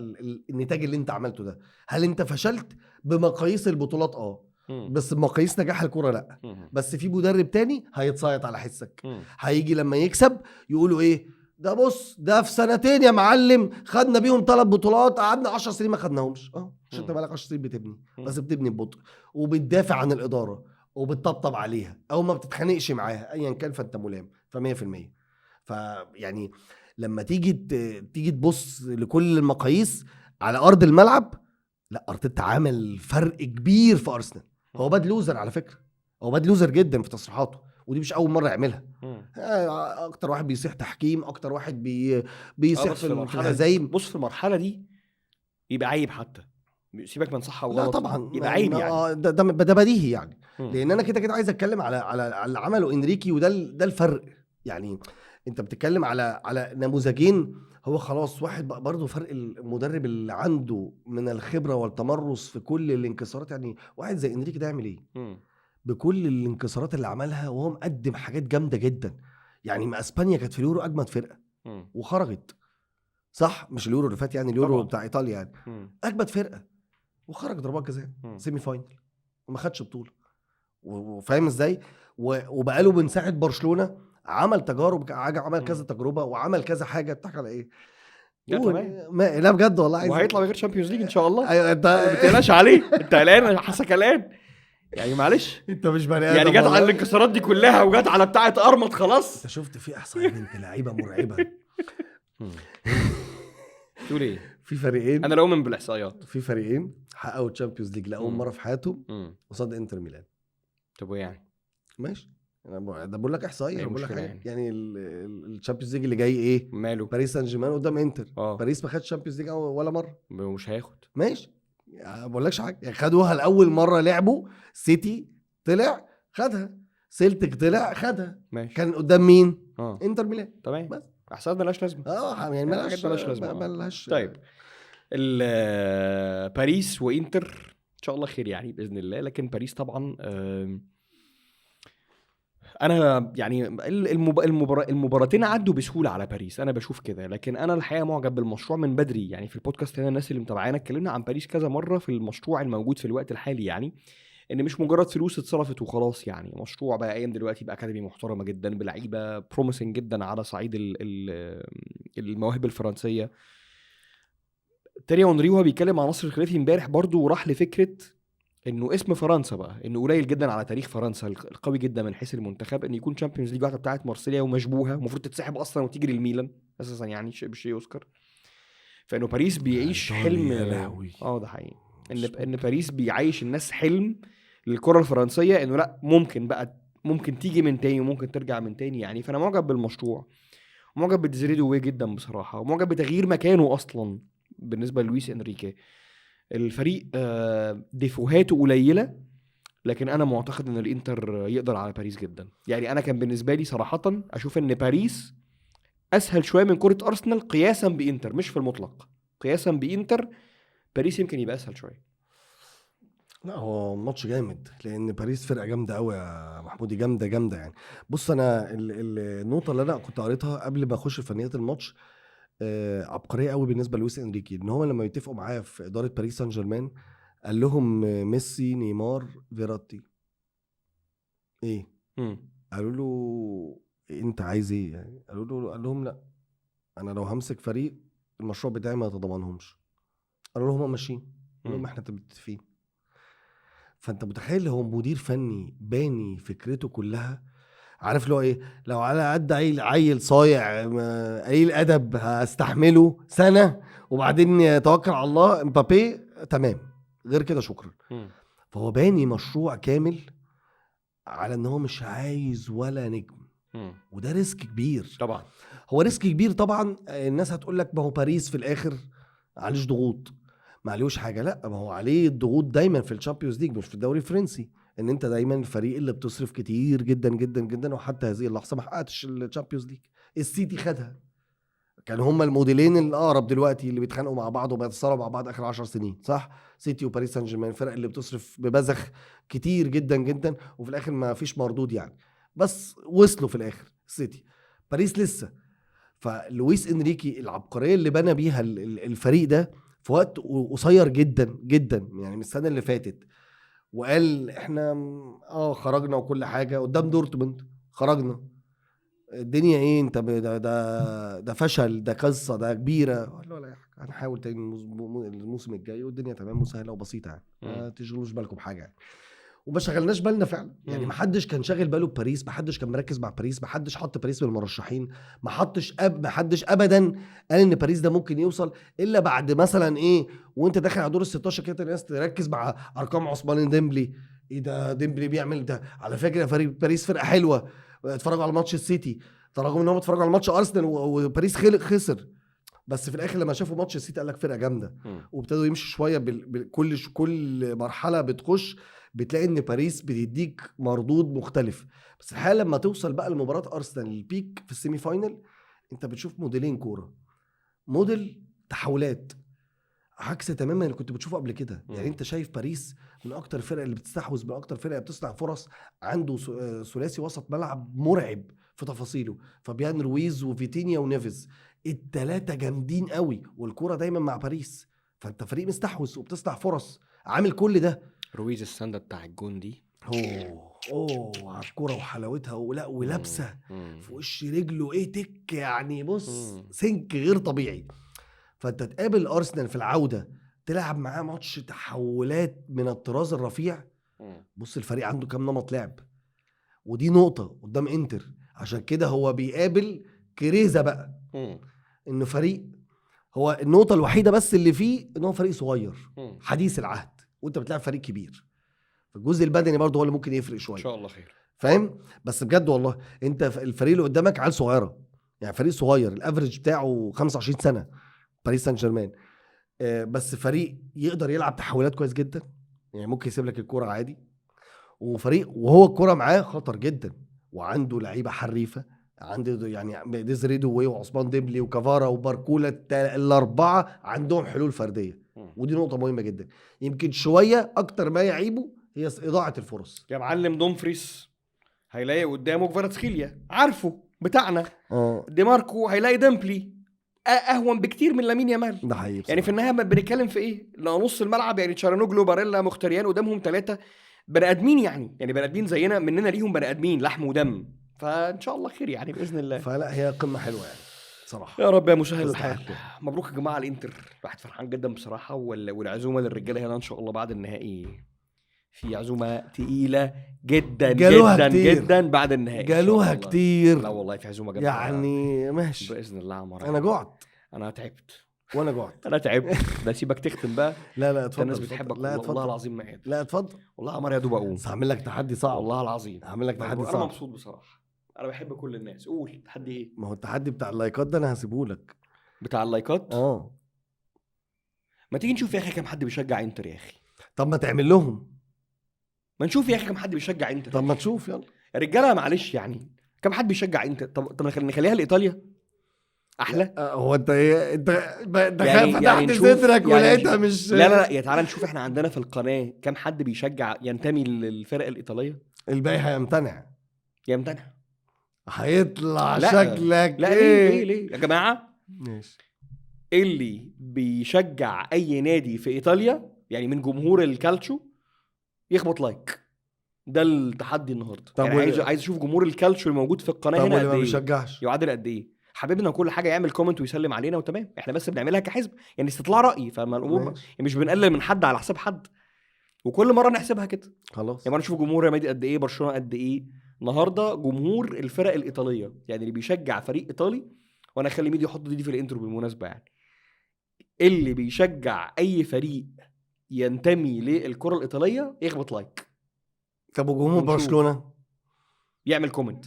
النتاج اللي انت عملته ده. هل انت فشلت بمقاييس البطولات؟ بس بمقاييس نجاح الكرة لا. بس في مدرب تاني هيتصايد على حسك، هيجي لما يكسب يقولوا ايه ده، بص ده في سنتين يا معلم خدنا بيهم 3 بطولات، قعدنا 10 سنين ما خدناهمش. عشان انت بقالك 10 سنين بتبني، بس بتبني ببطء وبتدافع عن الإدارة وبتطبطب عليها او ما بتتخانقش معاها ايا كان، فانت ملام ف100%. فيعني لما تيجي تبص لكل المقاييس على ارض الملعب، لا ارتيتا عمل فرق كبير في ارسنال. هو باد لوزر على فكره، هو باد لوزر جدا في تصريحاته، ودي مش اول مره يعملها. اكتر واحد بيصيح تحكيم، اكتر واحد بيصيح في الهزايم. بص في المرحله دي يبقى عيب، حتى سيبك من صح او لا غلط، طبعا يبقى عيب يعني. ده بديهي يعني. لان انا كده عايز اتكلم على اللي عمله انريكي، وده الفرق يعني. انت بتتكلم على نموذجين. هو خلاص واحد بقى برضه فرق المدرب اللي عنده من الخبره والتمرس في كل الانكسارات. يعني واحد زي انريكي ده يعمل ايه بكل الانكسارات اللي عملها وهو مقدم حاجات جامده جدا؟ يعني ما اسبانيا كانت في اليورو اجمد فرقه وخرجت، صح؟ مش اليورو اللي فات يعني، اليورو طبعا بتاع ايطاليا يعني. اجمد فرقه وخرج ضربات جزاء سيمي فاينل وما خدش بطوله. وفاهم ازاي؟ وبقاله من ساعه برشلونه عمل تجارب، عمل كذا تجربه وعمل كذا حاجه. بتحكي على ايه؟ لا بجد والله عايز وهيطلع من غير تشامبيونز ليج ان شاء الله. ايوه انت ما بتقلقش عليه، انت قلقان حاسك قلقان يعني. معلش انت مش بني ادم يعني، جت على الانكسارات دي كلها وجت على بتاعه ارمط خلاص. انت شفت في احصائيه بنت لعيبه مرعبه. تقول ايه؟ في فريقين، انا لو من بالاحصائيات، في فريقين حققوا تشامبيونز ليج لاول مره في حياتهم قصاد انتر ميلان. طب يعني ماشي، انا ده بقول لك احصائيه، بقول لك حاجه يعني الشامبيونز ليج اللي جاي ايه؟ ماله؟ باريس سان جيرمان قدام انتر. باريس ما خدش الشامبيونز ليج ولا مره، مش هياخد. ماشي ما بقولكش حاجه يعني، خدوها لاول مره لعبوا. سيتي طلع خدها، سيلتك طلع خدها، ماشي. كان قدام مين؟ انتر ميلان. تمام، بس احسن ملهاش لازمه. يعني ملهاش لازمه. طيب باريس وانتر ان شاء الله خير يعني باذن الله. لكن باريس طبعا انا يعني المباراتين عدوا بسهوله على باريس، انا بشوف كده. لكن انا الحقيقه معجب بالمشروع من بدري يعني. في البودكاست هنا الناس اللي متابعانا اتكلمنا عن باريس كذا مره في المشروع الموجود في الوقت الحالي، يعني ان مش مجرد فلوس اتصرفت وخلاص. يعني مشروع بقى قايم دلوقتي باكاديمي محترمه جدا، بلعيبه بروميسنج جدا على صعيد المواهب الفرنسيه. تيري اونري وهو بيتكلم عن نصر الخليفي امبارح برضو وراح لفكره انه اسم فرنسا بقى، انه قليل جدا على تاريخ فرنسا القوي جدا من حيث المنتخب ان يكون تشامبيونز ليج واحده بتاعه مارسيليا ومشبوهه ومفروض تتسحب اصلا وتيجي للميلان اساسا، يعني شيء بشيء يذكر. فانه باريس بيعيش حلم. ده حقيقي ان باريس بيعيش الناس حلم للكره الفرنسيه، انه لا ممكن تيجي من تاني وممكن ترجع من تاني يعني. فانا معجب بالمشروع، معجب بديزيري جدا بصراحه، ومعجب بتغيير مكانه اصلا بالنسبه للويس انريكي. الفريق ديفوهاته قليله، لكن انا معتقد ان الانتر يقدر على باريس جدا. يعني انا كان بالنسبه لي صراحه اشوف ان باريس اسهل شويه من كره ارسنال قياسا بانتر، مش في المطلق، قياسا بانتر باريس يمكن يبقى اسهل شويه. لا هو ماتش جامد، لان باريس فرقه جامده قوي يا محمودي، جامده يعني. بص انا النقطه اللي انا كنت قريتها قبل ما اخش في فنيات الماتش عبقريه قوي بالنسبه لويس انريكي، ان هو لما يتفقوا معاه في اداره باريس سان جيرمان قال لهم ميسي نيمار فيراتي ايه قالوا له انت عايز ايه يعني؟ قال لهم لا انا لو همسك فريق المشروع بتاعي ما يتضمنهمش. قالوا له هم ماشيين، قال لهم احنا متفقين. فانت متخيل هو مدير فني باني فكرته كلها، عارف له ايه؟ لو على قد عيل صايع قليل ادب هستحمله سنه وبعدين توكل على الله مبابي تمام، غير كده شكرا. فهو باني مشروع كامل على ان هو مش عايز ولا نجم، وده ريسك كبير طبعا. هو ريسك كبير طبعا. الناس هتقول لك ما هو باريس في الاخر عليش ضغوط، ما عليهوش حاجه. لا ما هو عليه الضغوط دايما في الشامبيونز ليج مش في الدوري الفرنسي، ان انت دايما الفريق اللي بتصرف كتير جدا جدا جدا، وحتى هذه اللحظه ما حققتش الشامبيونز ليج. السيتي خدها، كان هما الموديلين الاقرب دلوقتي اللي بيتخانقوا مع بعض وبيتصارعوا مع بعض اخر 10 سنين، صح؟ سيتي وباريس سان جيرمان، الفرق اللي بتصرف ببذخ كتير جدا جدا وفي الاخر ما فيش مردود يعني. بس وصلوا في الاخر السيتي. باريس لسه. فلويس انريكي العبقريه اللي بنى بيها الفريق ده في وقت قصير جدا جدا، يعني من السنه اللي فاتت، وقال احنا خرجنا وكل حاجه قدام دورتموند، خرجنا الدنيا ايه انت ده فشل، ده قصه، ده كبيره. قال له ولا حاجه، هنحاول تاني الموسم الجاي والدنيا تمام وسهله وبسيطه يعني، ما تشغلوش بالكم بحاجه يعني. وما شغلناش بالنا فعلا يعني. ما حدش كان شاغل باله بباريس، ما حدش كان مركز مع باريس، ما حدش حط باريس من المرشحين، ما حدش ابدا قال ان باريس ده ممكن يوصل الا بعد مثلا ايه وانت داخل على دور ال16 كده الناس تركز مع ارقام عثمان ديمبلي. ايه ده ديمبلي بيعمل ده؟ على فكره فريق باريس فرقه حلوه، اتفرجوا على ماتش السيتي، رغم ان هم اتفرجوا على ماتش ارسنال وباريس خسر، بس في الاخر لما شافوا ماتش السيتي قال لك فرقه جامده. وابتدوا يمشوا شويه كل مرحله بتخش بتلاقي ان باريس بتديك مردود مختلف. بس الحقيقه لما توصل بقى لمباراه ارسنال البيك في السيمي فاينل، انت بتشوف موديلين كوره، موديل تحولات عكس تماما اللي كنت بتشوفه قبل كده. يعني انت شايف باريس من اكتر الفرق اللي بتستحوذ، من اكتر فرق بتصنع فرص، عنده ثلاثي وسط ملعب مرعب في تفاصيله، فابيان رويز وفيتينيا ونيفيز، الثلاثه جامدين قوي والكوره دايما مع باريس. فانت فريق مستحوذ وبتصنع فرص، عامل كل ده. رويز السنده بتاع الجون دي على الكوره وحلاوتها، ولا ولابسه في وش رجله ايه تك يعني، بص سنك غير طبيعي. فانت تقابل ارسنال في العوده تلعب معاه ماتش تحولات من الطراز الرفيع. بص الفريق عنده كام نمط لعب، ودي نقطه قدام انتر. عشان كده هو بيقابل كريزه بقى، انه فريق هو النقطه الوحيده بس اللي فيه ان هو فريق صغير حديث العهد، وانت بتلعب فريق كبير. الجزء البدني برضه هو اللي ممكن يفرق شويه ان شاء الله خير، فاهم؟ بس بجد والله انت الفريق اللي قدامك عيال صغيره، يعني فريق صغير الافريج بتاعه 25 سنه باريس سان جيرمان، بس فريق يقدر يلعب تحولات كويس جدا، يعني ممكن يسيب لك الكوره عادي، وفريق وهو الكوره معاه خطر جدا، وعنده لعيبه حريفه، عنده يعني ديزري دوي وعثمان ديمبلي وكافارا وباركولا، الاربعه عندهم حلول فرديه، ودي نقطه مهمه جدا. يمكن شويه اكتر ما يعيبه هي اضاعه الفرص. يا معلم دومفريس هيلاقي قدامه كفاراتسخيليا عارفه بتاعنا، دي ماركو هيلاقي ديمبلي اهون بكتير من لامين يامال. ده حقيقي يعني في النهايه بنتكلم في ايه؟ لو نص الملعب يعني تشارانوجلو باريلا مختاريان قدامهم 3 بني ادمين، يعني بني ادمين زينا، مننا ليهم بني ادمين لحم ودم، فان شاء الله خير يعني باذن الله. فلا هي قمه حلوه يعني صراحه. يا رب يا مسهل الحال. مبروك يا جماعه الانتر، الواحد فرحان جدا بصراحه، والعزومه للرجاله هنا ان شاء الله بعد النهائي، في عزومه تقيله جدا جدا كتير. جدا بعد النهائي جالوها كتير. لا والله في عزومه جدا يعني ماشي باذن الله عمر. انا جعت، انا تعبت وانا جعت انا تعبت. ده سيبك تختم بقى. لا اتفضل، الناس بتحبك. لا والله العظيم ما قادر. لا اتفضل والله عمر يا دوب اقوم. هعمل لك تحدي صعب والله العظيم هعمل لك تحدي صعب. انا مبسوط بصراحه، انا بحب كل الناس. قول تحدي ايه؟ ما هو التحدي بتاع اللايكات ده انا هسيبه لك. بتاع اللايكات؟ ما تيجي نشوف يا اخي كم حد بيشجع انتر يا اخي. طب ما تعمل لهم، ما نشوف يا اخي كم حد بيشجع انتر. طب ما تشوف يلا يا رجاله معلش يعني كم حد بيشجع انتر. طب نخليها لايطاليا احلى. هو انت ايه انت يعني فتحت صدرك يعني ولقيتها مش لا يا تعالى نشوف احنا عندنا في القناه كم حد بيشجع ينتمي للفرق الايطاليه. الباقي هيمتنع هيطلع لا. شكلك لا ايه؟ ليه يا جماعه؟ ماشي. اللي بيشجع اي نادي في ايطاليا يعني من جمهور الكالتشو يخبط لايك. ده التحدي النهارده. يعني عايز اشوف جمهور الكالتشو الموجود في القناه هنا قد ايه، ما بيشجعش يعادل قد ايه. حبيبنا وكل حاجه يعمل كومنت ويسلم علينا وتمام، احنا بس بنعملها كحزب يعني استطلاع راي، فما الامور يعني مش بنقلل من حد على حساب حد، وكل مره نحسبها كده خلاص. يعني نشوف جمهور ريال مدريد قد ايه، برشلونه قد ايه. النهارده جمهور الفرق الايطاليه يعني اللي بيشجع فريق ايطالي، وانا اخلي ميديا يحط دي في الانترو بالمناسبه، يعني اللي بيشجع اي فريق ينتمي للكره الايطاليه يخبط لايك. طب وجمهور برشلونه يعمل كومنت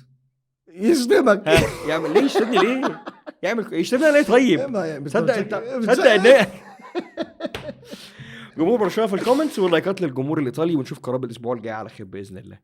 يشتمك. يعمل ليه؟ يشتمني ليه؟ يشتمني ليه؟ طيب تصدق ان جمهور برشلونه في الكومنتس، واللايكات للجمهور الايطالي، ونشوف قرار الاسبوع الجاي على خير باذن الله.